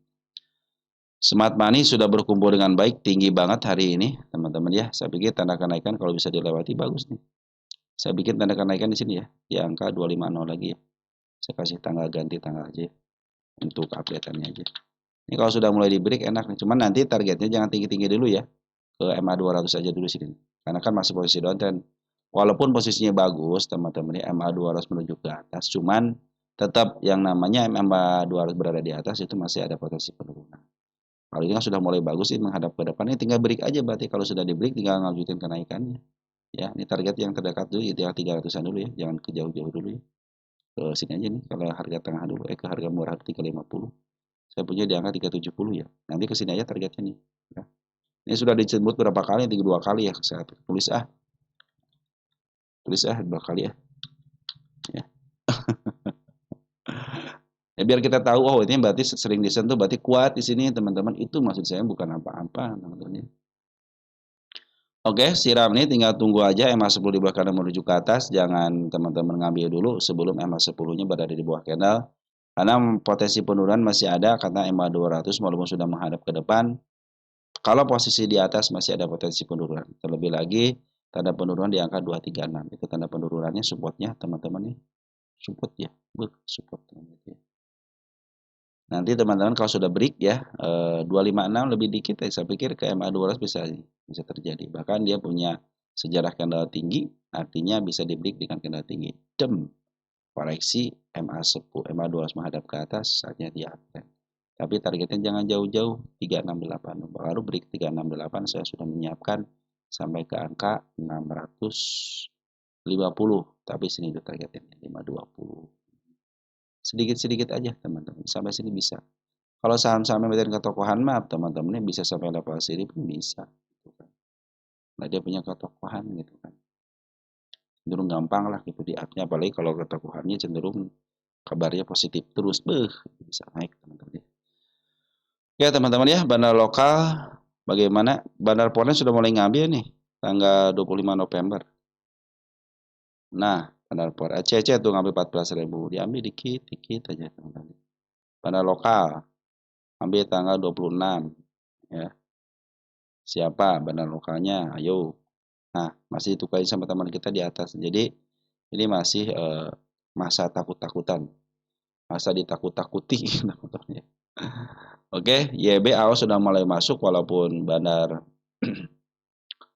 Smart Money sudah berkumpul dengan baik, tinggi banget hari ini teman-teman ya. Saya pikir tanda kenaikan kalau bisa dilewati bagus nih. Saya bikin tanda kenaikan di sini ya, di angka 250 lagi ya. Saya kasih tanggal ganti tanggal aja ya, untuk update-annya aja. Ini kalau sudah mulai di break enak nih. Cuman nanti targetnya jangan tinggi-tinggi dulu ya. Ke MA200 aja dulu sini. Karena kan masih posisi downtrend. Walaupun posisinya bagus teman-teman ya, MA200 menuju ke atas. Cuman tetap yang namanya MA200 berada di atas itu masih ada potensi penurunan. Kalau ini kan sudah mulai bagus sih menghadap ke depan. Ini tinggal break aja berarti kalau sudah di break tinggal ngajutin kenaikannya. Ya, ini target yang terdekat dulu ya, 300-an dulu ya. Jangan ke jauh-jauh dulu ya. Ke sini aja nih kalau harga tengah dulu ke harga murah 350. Saya punya di angka 370 ya. Nanti ke sini aja targetnya nih. Ya. Ini sudah disebut berapa kali? 2 kali ya. Saya tulis dua kali ya. Ya. Ya biar kita tahu oh ini berarti sering disentuh berarti kuat di sini teman-teman. Itu maksud saya bukan apa-apa teman-teman. Oke, siram ini tinggal tunggu aja MA10 di bawah candle menuju ke atas. Jangan teman-teman ngambil dulu sebelum MA10-nya berada di bawah candle. Karena potensi penurunan masih ada karena MA200 walaupun sudah menghadap ke depan. Kalau posisi di atas masih ada potensi penurunan. Terlebih lagi tanda penurunan di angka 236. Itu tanda penurunannya supportnya teman-teman nih. Support ya, support teman-teman. Nanti teman-teman kalau sudah break ya 256 lebih dikit ya, saya pikir ke MA200 bisa terjadi. Bahkan dia punya sejarah candle tinggi, artinya bisa di break dengan candle tinggi. Koreksi MA10, MA200 menghadap ke atas, saatnya dia uptrend. Tapi targetnya jangan jauh-jauh 368. Baru break 368 saya sudah menyiapkan sampai ke angka 650. Tapi sini itu targetnya 520. Sedikit-sedikit aja teman-teman, sampai sini bisa. Kalau saham-saham yang berkaitan ketokohan mah teman-teman bisa sampai level sini pun bisa. Gitu kan. Nah dia punya ketokohan gitu kan. Cenderung gampang lah gitu di up-nya, apalagi kalau ketokohannya cenderung kabarnya positif terus, bisa naik teman-teman. Oke teman-teman ya, bandar lokal bagaimana? Bandar Ponen sudah mulai ngambil nih, tanggal 25 November. Nah, bandar Ponen, CC tuh ngambil 14.000, diambil dikit aja teman-teman. Bandar lokal, ambil tanggal 26, ya. Siapa bandar lokalnya? Ayo. Nah, masih ditukarin sama teman kita di atas. Jadi, ini masih masa takut-takutan, masa ditakut-takuti teman-teman ya. Oke, YB AO sudah mulai masuk walaupun bandar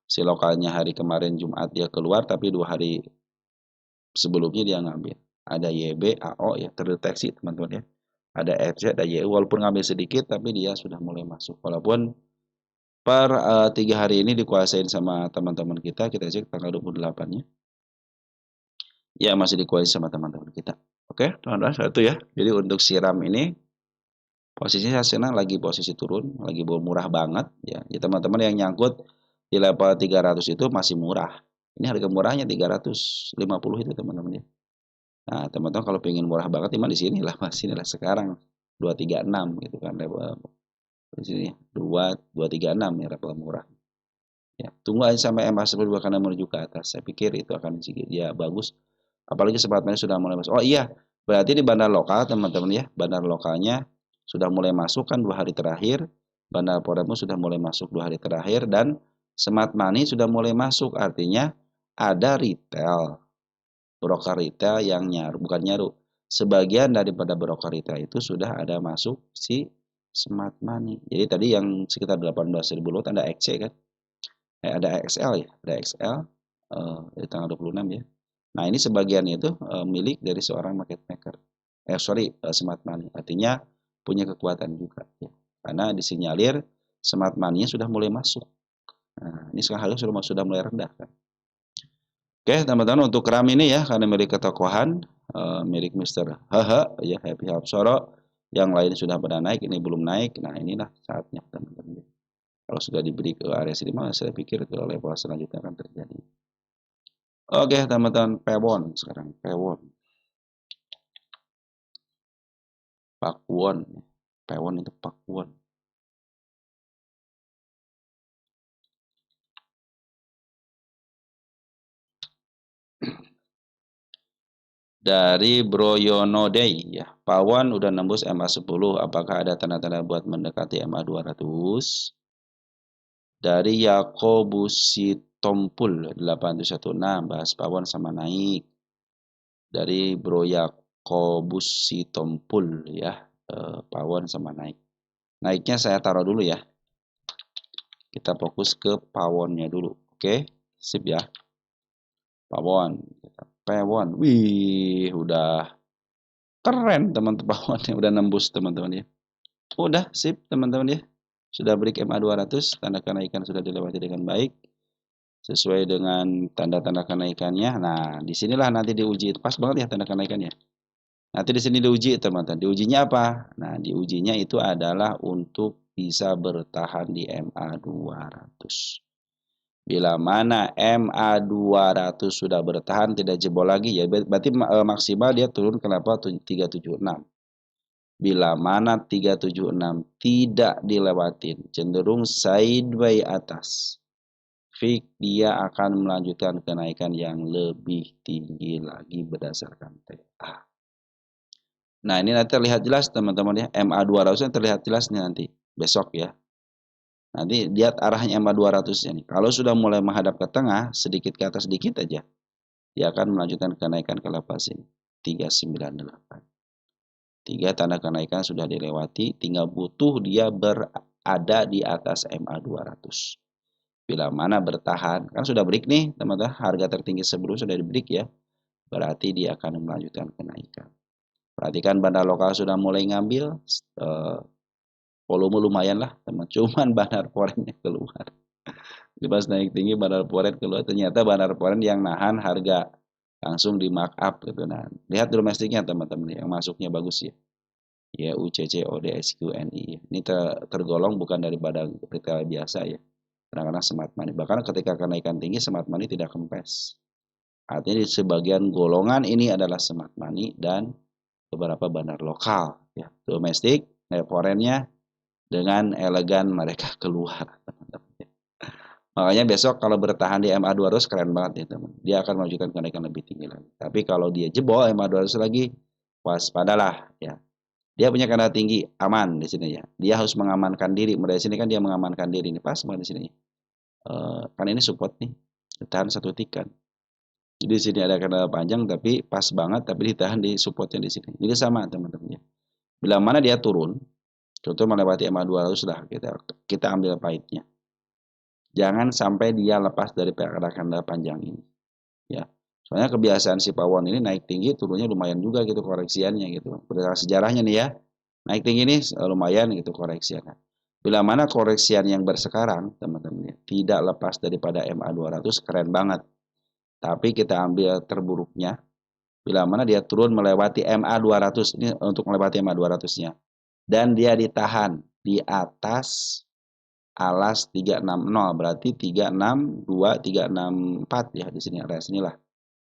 si lokalnya hari kemarin Jumat dia keluar, tapi 2 hari sebelumnya dia ngambil. Ada YB AO ya terdeteksi teman-teman ya. Ada FZ, ada YU walaupun ngambil sedikit tapi dia sudah mulai masuk. Walaupun per 3 hari ini dikuasain sama teman-teman kita cek tanggal 28-nya. Ya masih dikuasain sama teman-teman kita. Oke, teman-teman satu ya. Jadi untuk siram ini posisinya sekarang lagi posisi turun, lagi murah banget ya. Ya teman-teman yang nyangkut di level 300 itu masih murah. Ini harga murahnya 350 itu teman-teman ya. Nah, teman-teman kalau pengen murah banget di sini lah, Mas. Inilah sekarang 236 gitu kan level di sini 236 ya level murah. Ya, tunggu aja sampai MA10 karena menuju ke atas. Saya pikir itu akan dia bagus. Apalagi sebatnya sudah mulai masuk. Oh iya, berarti di bandar lokal teman-teman ya, bandar lokalnya sudah mulai masuk kan 2 hari terakhir. Bandar Poremu sudah mulai masuk 2 hari terakhir dan Smart Money sudah mulai masuk. Artinya ada retail, broker retail yang bukan nyaru. Sebagian daripada broker retail itu sudah ada masuk si Smart Money. Jadi tadi yang sekitar 18.000 lot ada XC kan. Ada XL ya, ada XL di tanggal 26 ya. Nah, ini sebagiannya itu milik dari seorang market maker. Smart money. Artinya punya kekuatan juga ya. Karena disinyalir smart money-nya sudah mulai masuk. Nah, ini sekarang harga sudah mulai rendah kan. Oke, teman-teman untuk RAM ini ya karena milik ketokohan milik Mr. Haha ya Happy Hapsoro, yang lain sudah pada naik, ini belum naik. Nah, inilah saatnya teman-teman. Kalau sudah diberi ke area sini, saya pikir ke level selanjutnya akan terjadi. Oke, teman-teman, Pewon sekarang, Pewon. Pakuwon. Pewon itu Pakuwon. Dari Broyono Day ya. Pawon udah nembus MA10. Apakah ada tanda-tanda buat mendekati MA200? Dari Yakobusi Tompul 816 bahas pawon sama naik. Dari Bro Yakobusi Tompul ya, pawon sama naik. Naiknya saya taruh dulu ya. Kita fokus ke pawonnya dulu. Oke, sip ya. Pawon, pewon. Wih, udah keren teman-teman pawonnya udah nembus teman-teman ya. Udah sip teman-teman ya. Sudah break MA 200, tanda kenaikan sudah dilewati dengan baik sesuai dengan tanda-tanda kenaikannya. Nah, disinilah nanti diuji. Pas banget ya tanda kenaikannya. Nanti di sini diuji teman-teman. Diujinya apa? Nah, diujinya itu adalah untuk bisa bertahan di MA 200. Bila mana MA 200 sudah bertahan tidak jebol lagi ya berarti maksimal dia turun ke level 376. Bila mana 376 tidak dilewatin, cenderung sideways atas. Fix dia akan melanjutkan kenaikan yang lebih tinggi lagi berdasarkan TA. Nah, ini nanti terlihat jelas teman-teman ya. MA 200 terlihat jelas nih nanti besok ya. Nanti lihat arahnya MA 200-nya nih. Kalau sudah mulai menghadap ke tengah, sedikit ke atas sedikit aja, dia akan melanjutkan kenaikan ke level sini. 398. 3 tanda kenaikan sudah dilewati, tinggal butuh dia berada di atas MA 200. Bila mana bertahan, kan sudah break nih teman-teman, harga tertinggi sebelum sudah di break ya, berarti dia akan melanjutkan kenaikan. Perhatikan bandar lokal sudah mulai ngambil, volume lumayan lah teman, cuman bandar foreign keluar. Pas naik tinggi bandar foreign keluar, ternyata bandar foreign yang nahan harga langsung di markup gitu. Nah, lihat domestiknya teman-teman yang masuknya bagus ya. Ya UCC ODSQNI. Ini tergolong bukan dari badan retail biasa ya. Kadang-kadang smart money. Bahkan ketika kenaikan tinggi smart money tidak kempes. Artinya di sebagian golongan ini adalah smart money dan beberapa bandar lokal ya. Domestik, foreignnya dengan elegan mereka keluar. Makanya besok kalau bertahan di MA 200 keren banget nih teman. Dia akan menunjukkan kenaikan lebih tinggi lagi. Tapi kalau dia jebol MA 200 lagi, waspadalah ya. Dia punya kandang tinggi, aman di sini ya. Dia harus mengamankan diri. Dari sini kan dia mengamankan diri ini pas banget di sini. Kan ini support nih, ditahan 1 tick kan. Jadi di sini ada kandang panjang tapi pas banget tapi ditahan di supportnya di sini. Jadi sama teman-teman ya. Bila mana dia turun, contoh melewati MA 200 sudah kita ambil pahitnya. Jangan sampai dia lepas dari kandang panjang ini. Ya. Soalnya kebiasaan si pawon ini naik tinggi turunnya lumayan juga gitu koreksiannya gitu. Berdasarkan sejarahnya nih ya. Naik tinggi ini lumayan gitu koreksiannya. Bila mana koreksian yang bersekarang teman-teman tidak lepas daripada MA 200 keren banget. Tapi kita ambil terburuknya. Bila mana dia turun melewati MA 200 ini untuk melewati MA 200-nya. Dan dia ditahan di atas alas 360 berarti 362 364 ya di sini area sinilah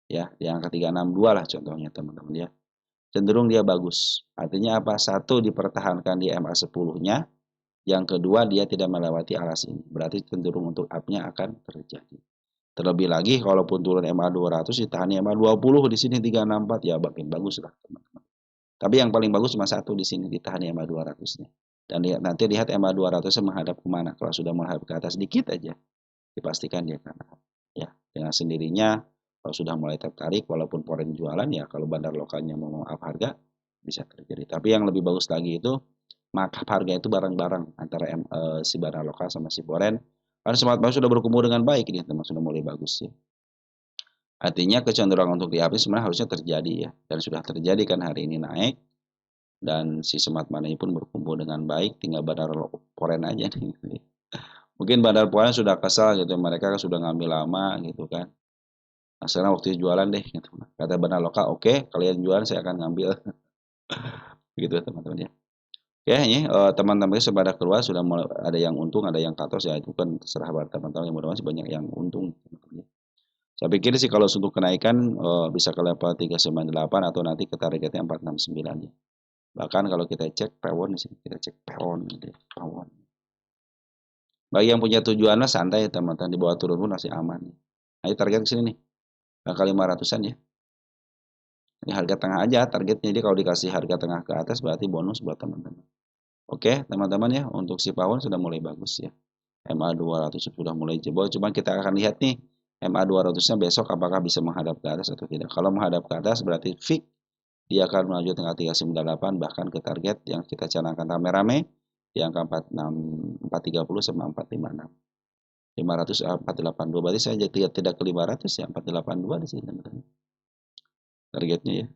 ya di angka 362 lah contohnya teman-teman ya cenderung dia bagus artinya apa satu dipertahankan di MA 10-nya yang kedua dia tidak melewati alas ini berarti cenderung untuk up-nya akan terjadi terlebih lagi kalaupun turun MA 200 ditahan MA 20 di sini 364 ya makin bagus lah teman-teman tapi yang paling bagus cuma satu di sini ditahan MA 200-nya. Dan nanti lihat MA 200-nya menghadap kemana. Kalau sudah menghadap ke atas sedikit aja, dipastikan dia akan up. Ya, dengan sendirinya kalau sudah mulai tertarik, walaupun foreign jualan ya, kalau bandar lokalnya mau up harga bisa terjadi. Tapi yang lebih bagus lagi itu markup harga itu bareng-bareng antara si bandar lokal sama si foreign. Karena smart bank sudah berkumpul dengan baik ini teman sudah mulai bagus ya. Artinya kecenderungan untuk dihapus sebenarnya harusnya terjadi ya dan sudah terjadi kan hari ini naik dan si smart money pun berkumpul dengan baik tinggal bandar foreign aja nih. Mungkin bandar foreign sudah kesal gitu mereka kan sudah ngambil lama gitu kan. Nah, sekarang waktu jualan deh gitu. Kata bandar lokal oke, kalian jualan saya akan ngambil. Begitu teman-teman ya. Oke ini teman-teman pada keluar sudah mulai ada yang untung ada yang katos ya itu kan terserah teman-teman yang mudah-mudahan banyak yang untung teman-teman ya. Saya pikir sih kalau untuk kenaikan bisa ke level 398 atau nanti ke targetnya 469 ya. Bahkan kalau kita cek pawon di sini, kita cek pawon gitu ya, pawon. Bagi yang punya tujuan mah santai teman-teman di bawah turun pun masih aman. Nah, target ke sini nih. Angka 500-an ya. Ini harga tengah aja targetnya. Jadi kalau dikasih harga tengah ke atas berarti bonus buat teman-teman. Oke, teman-teman ya, untuk si pawon sudah mulai bagus ya. MA 200 sudah mulai jebol, cuman kita akan lihat nih MA 200-nya besok apakah bisa menghadap ke atas atau tidak. Kalau menghadap ke atas berarti fix dia akan menuju tengah 398 bahkan ke target yang kita canangkan rame-rame di angka 46 430 sama 456. 500 482 berarti saya tidak ke 500 ya 482 di sini teman-teman. Targetnya ya.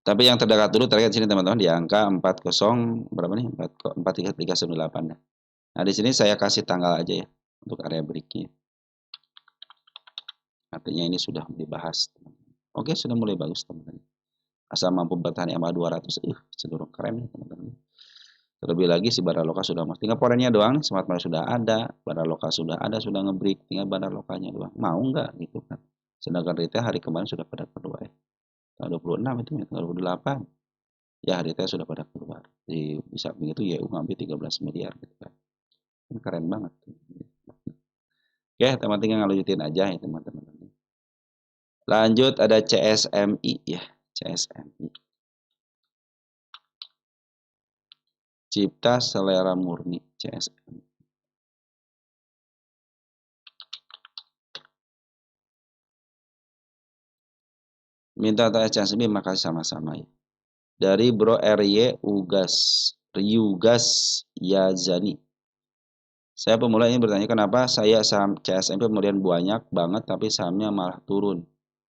Tapi yang terdekat dulu target sini teman-teman di angka 40 berapa nih? 43398 ya. Nah, di sini saya kasih tanggal aja ya untuk area breaknya. Artinya ini sudah dibahas. Oke, sudah mulai bagus teman-teman. Asal mampu bertahan MA 200, cenderung keren nih teman-teman. Terlebih lagi si bandar lokal sudah mas. Tinggal porennya doang, smart money sudah ada, bandar lokal sudah ada, sudah ngebreak, tinggal bandar lokalnya doang. Mau nggak gitu kan? Sedangkan retail hari kemarin sudah pada keluar ya. Tanggal 26 itu ya, tanggal 28. Ya retail sudah pada keluar. Di samping itu YU ngambil 13 miliar gitu kan. Ini keren banget. Oke, teman-teman tinggal ngelanjutin aja ya teman-teman. Lanjut ada CSMI ya, CSMI. Cipta Selera Murni CSMI. Minta tanya CSMI makasih sama-sama ya. Dari Bro RY Ryugas Yazani. Saya pemula ini bertanya kenapa saya saham CSMI kemudian banyak banget tapi sahamnya malah turun.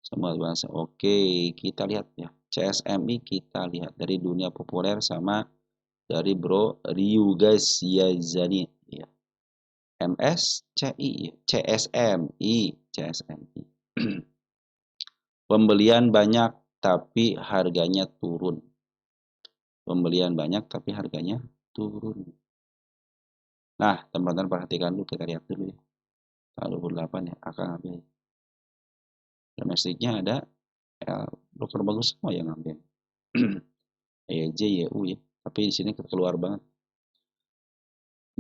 Semua bahasa. Oke, kita lihat ya. CSMI kita lihat dari dunia populer sama dari Bro Ryugas Yazani ya. MSCI, CSMI, CSMI. Pembelian banyak tapi harganya turun. Pembelian banyak tapi harganya turun. Nah, teman-teman perhatikan dulu, kita lihat dulu ya. Tanggal 28 ya, akan ambil. Domestiknya ada broker bagus semua yang ngambil. EJ, YU ya. Tapi di sini keluar banget.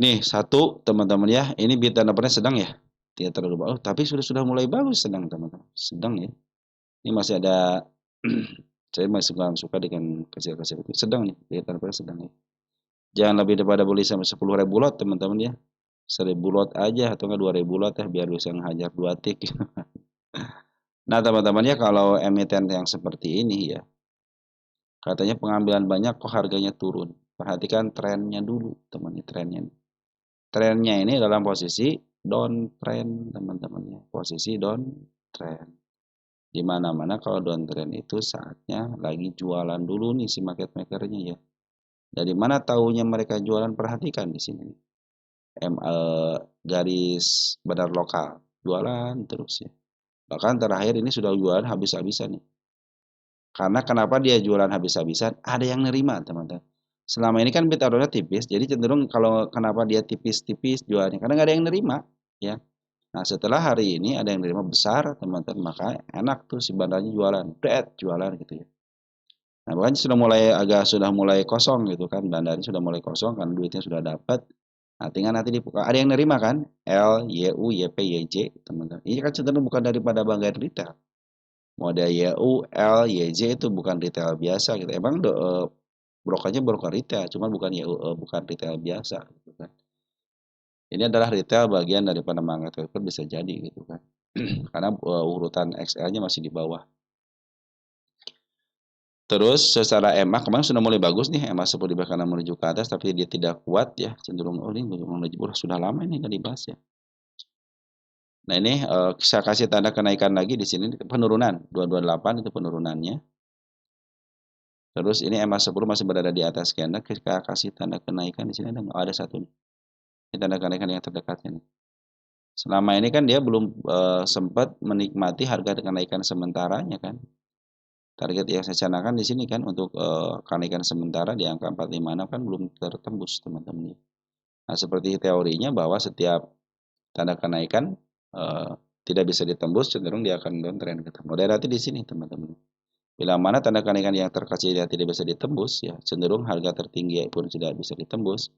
Nih, satu teman-teman ya, ini bid dan uptrend sedang ya. Tidak terlalu bagus, tapi sudah mulai bagus sedang teman-teman. Sedang ya. Ini masih ada saya masih suka dengan kecil-kecil itu. Sedang nih, bid dan uptrend sedang ya. Jangan lebih daripada beli sampai 10.000 lot teman-teman ya. 1.000 lot aja atau enggak 2.000 lot ya biar bisa ngehajar 2 tik. Nah, teman-teman ya kalau emiten yang seperti ini ya, katanya pengambilan banyak kok harganya turun. Perhatikan trennya dulu, teman teman trennya. Trennya ini dalam posisi downtrend, teman-teman ya. Posisi downtrend. Di mana-mana kalau downtrend itu saatnya lagi jualan dulu nih si market makernya ya. Dari mana tahunya mereka jualan? Perhatikan di sini. Garis bandar lokal jualan terus ya. Bahkan terakhir ini sudah jualan habis-habisan nih. Karena kenapa dia jualan habis-habisan? Ada yang nerima, teman-teman. Selama ini kan bid ordernya tipis, jadi cenderung kalau kenapa dia tipis-tipis jualnya? Karena nggak ada yang nerima, ya. Nah, setelah hari ini ada yang nerima besar, teman-teman, maka enak tuh si bandarnya jualan, jualan gitu ya. Nah, bahkan sudah mulai kosong gitu kan, bandarnya sudah mulai kosong karena duitnya sudah dapat. Nah, tinggal nanti dibuka. Ada yang nerima kan? L, YU, YP, YJ, teman-teman. Ini kan cenderung bukan daripada banggain retail. Model YU, L, YJ itu bukan retail biasa gitu. Emang brokernya broker retail, cuman bukan YU, bukan retail biasa gitu kan. Ini adalah retail bagian daripada market maker bisa jadi gitu kan. Karena urutan XL-nya masih di bawah. Terus secara EMA kemarin sudah mulai bagus nih, EMA 10 bahkan menuju ke atas tapi dia tidak kuat ya, cenderung ini menuju sudah lama ini nggak dibahas ya. Nah ini saya kasih tanda kenaikan lagi di sini penurunan 228 itu penurunannya. Terus ini EMA 10 masih berada di atas candle, kita kasih tanda kenaikan di sini ada satu nih. Ini tanda kenaikan yang terdekatnya nih. Selama ini kan dia belum sempat menikmati harga kenaikan sementaranya kan. Target yang saya canangkan di sini kan untuk kenaikan sementara di angka 456 kan belum tertembus teman-teman. Nah seperti teorinya bahwa setiap tanda kenaikan tidak bisa ditembus cenderung dia akan downtrend gitu. Moderasi di sini teman-teman. Bila mana tanda kenaikan yang terkecil tidak bisa ditembus ya cenderung harga tertinggi pun tidak bisa ditembus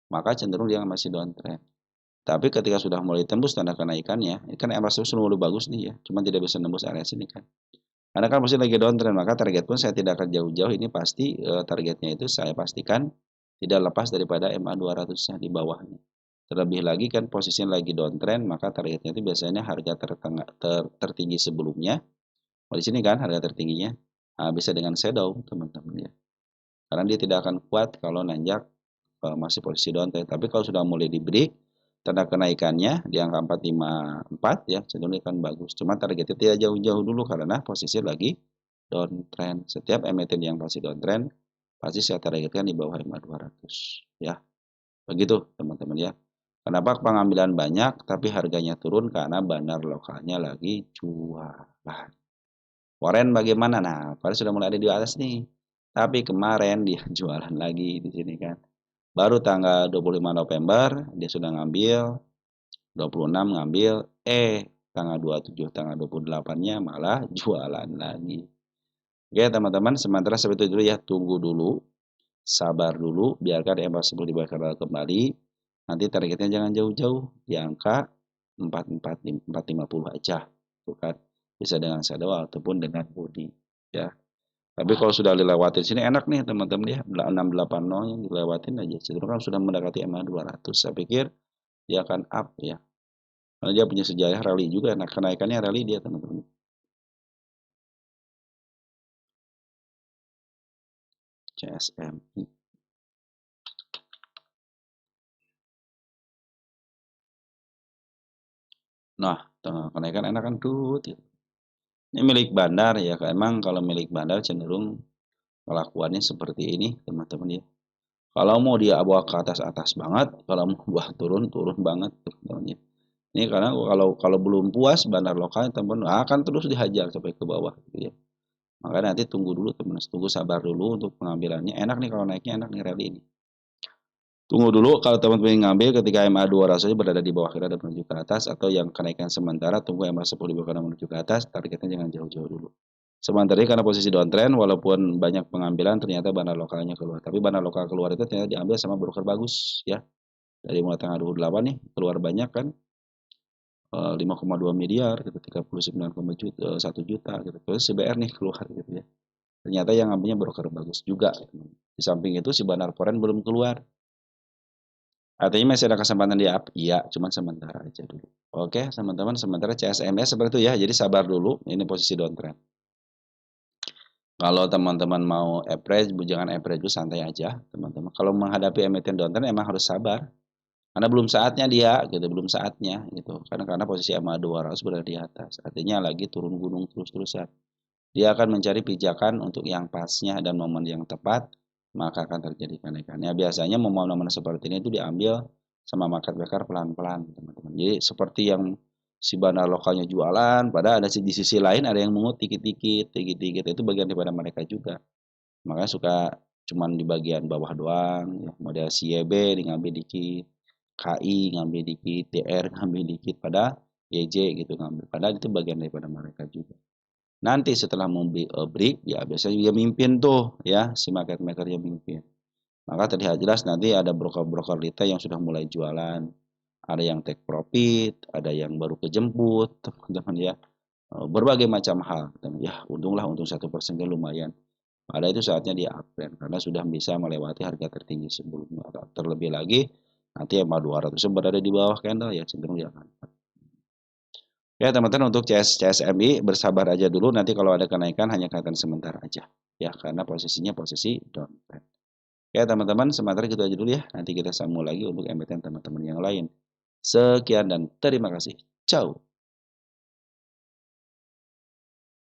maka cenderung dia masih downtrend. Tapi ketika sudah mulai tembus tanda kenaikannya, ini kan MA sudah mulai bagus nih ya, cuma tidak bisa nembus area sini kan. Karena kan masih lagi downtrend, maka target pun saya tidak akan jauh-jauh. Ini pasti targetnya itu saya pastikan tidak lepas daripada MA 200-nya di bawahnya. Terlebih lagi kan posisinya lagi downtrend, maka targetnya itu biasanya harga tertinggi sebelumnya. Oh, di sini kan harga tertingginya bisa dengan shadow teman-teman ya. Karena dia tidak akan kuat kalau nanjak masih posisi downtrend. Tapi kalau sudah mulai di break, tanda kenaikannya di angka 454 ya cenderung akan bagus. Cuma targetnya tidak jauh-jauh dulu karena posisi lagi downtrend. Setiap emiten yang pasti downtrend pasti saya targetkan di bawah 5200 ya. Begitu teman-teman ya. Kenapa pengambilan banyak tapi harganya turun karena bandar lokalnya lagi jualan. Warren bagaimana? Nah, Warren sudah mulai ada di atas nih. Tapi kemarin dia jualan lagi di sini kan. Baru tanggal 25 November dia sudah ngambil, 26 ngambil, tanggal 27, tanggal 28-nya malah jualan lagi. Oke teman-teman, sementara seperti itu dulu ya, tunggu dulu, sabar dulu, biarkan MA10 dibakar kembali. Nanti targetnya jangan jauh-jauh, di angka 450 aja, bukan bisa dengan shadow ataupun dengan body ya. Tapi kalau sudah dilewatin sini enak nih teman-teman ya, 680 yang dilewatin aja. Cenderung kan sudah mendekati MA 200. Saya pikir dia akan up ya. Karena dia punya sejarah rally juga, nah kenaikannya rally dia teman-teman. CSMI. Nah, kenaikan enak kan tuh. Ini milik bandar ya, emang kalau milik bandar cenderung kelakuannya seperti ini teman-teman ya. Kalau mau dia bawa ke atas banget, kalau mau bawa turun banget teman-teman ya. Ini karena kalau belum puas bandar lokal teman akan terus dihajar sampai ke bawah gitu ya. Makanya nanti tunggu dulu teman, tunggu sabar dulu untuk pengambilannya. Enak nih kalau naiknya enak nih rally ini. Tunggu dulu kalau teman-teman ngambil ketika MA 200 saja berada di bawah kita ada menuju ke atas atau yang kenaikan sementara tunggu MA 10 di bawah menuju ke atas, targetnya jangan jauh-jauh dulu. Sementara ini karena posisi downtrend walaupun banyak pengambilan ternyata bandar lokalnya keluar. Tapi bandar lokal keluar itu ternyata diambil sama broker bagus ya. Dari mulai tanggal 28 nih keluar banyak kan 5,2 miliar gitu, 39,1 juta gitu. Terus CBR nih keluar gitu ya. Ternyata yang ngambilnya broker bagus juga. Di samping itu si bandar foreign belum keluar. Artinya masih ada kesempatan di up, iya, cuman sementara aja dulu. Oke, teman-teman, sementara CSMS seperti itu ya. Jadi sabar dulu, ini posisi downtrend. Kalau teman-teman mau average, jangan average dulu, santai aja, teman-teman. Kalau menghadapi emiten downtrend emang harus sabar. Karena belum saatnya dia, gitu, belum saatnya, gitu. Karena posisi MA 200 berada di atas. Artinya lagi turun gunung terus-terusan. Dia akan mencari pijakan untuk yang pasnya dan momen yang tepat, maka akan terjadi kenaikan. Ya, biasanya momen-momen seperti ini itu diambil sama market maker pelan-pelan, teman-teman. Jadi seperti yang si bandar lokalnya jualan, padahal ada di sisi lain ada yang mengut dikit-dikit, dikit-dikit itu bagian daripada mereka juga. Makanya suka cuman di bagian bawah doang, ya. Model CYB ngambil dikit, KI ngambil dikit, DR ngambil dikit, pada YJ gitu ngambil. Padahal itu bagian daripada mereka juga. Nanti setelah break, ya biasanya dia mimpin tuh ya, si market maker-nya mimpin. Maka terlihat jelas nanti ada broker-broker retail yang sudah mulai jualan, ada yang take profit, ada yang baru kejemput, teman-teman ya. Berbagai macam hal, ya untunglah, untung 1% lumayan. Pada itu saatnya dia uptrend karena sudah bisa melewati harga tertinggi sebelumnya. Terlebih lagi nanti MA 200 berada di bawah candle ya cenderung dia akan. Ya teman-teman, untuk CSMI bersabar aja dulu, nanti kalau ada kenaikan hanya kenaikan sebentar aja ya, karena posisinya posisi downtrend. Ya teman-teman, sementara gitu aja dulu ya, nanti kita sambung lagi untuk emiten teman-teman yang lain. Sekian dan terima kasih. Ciao.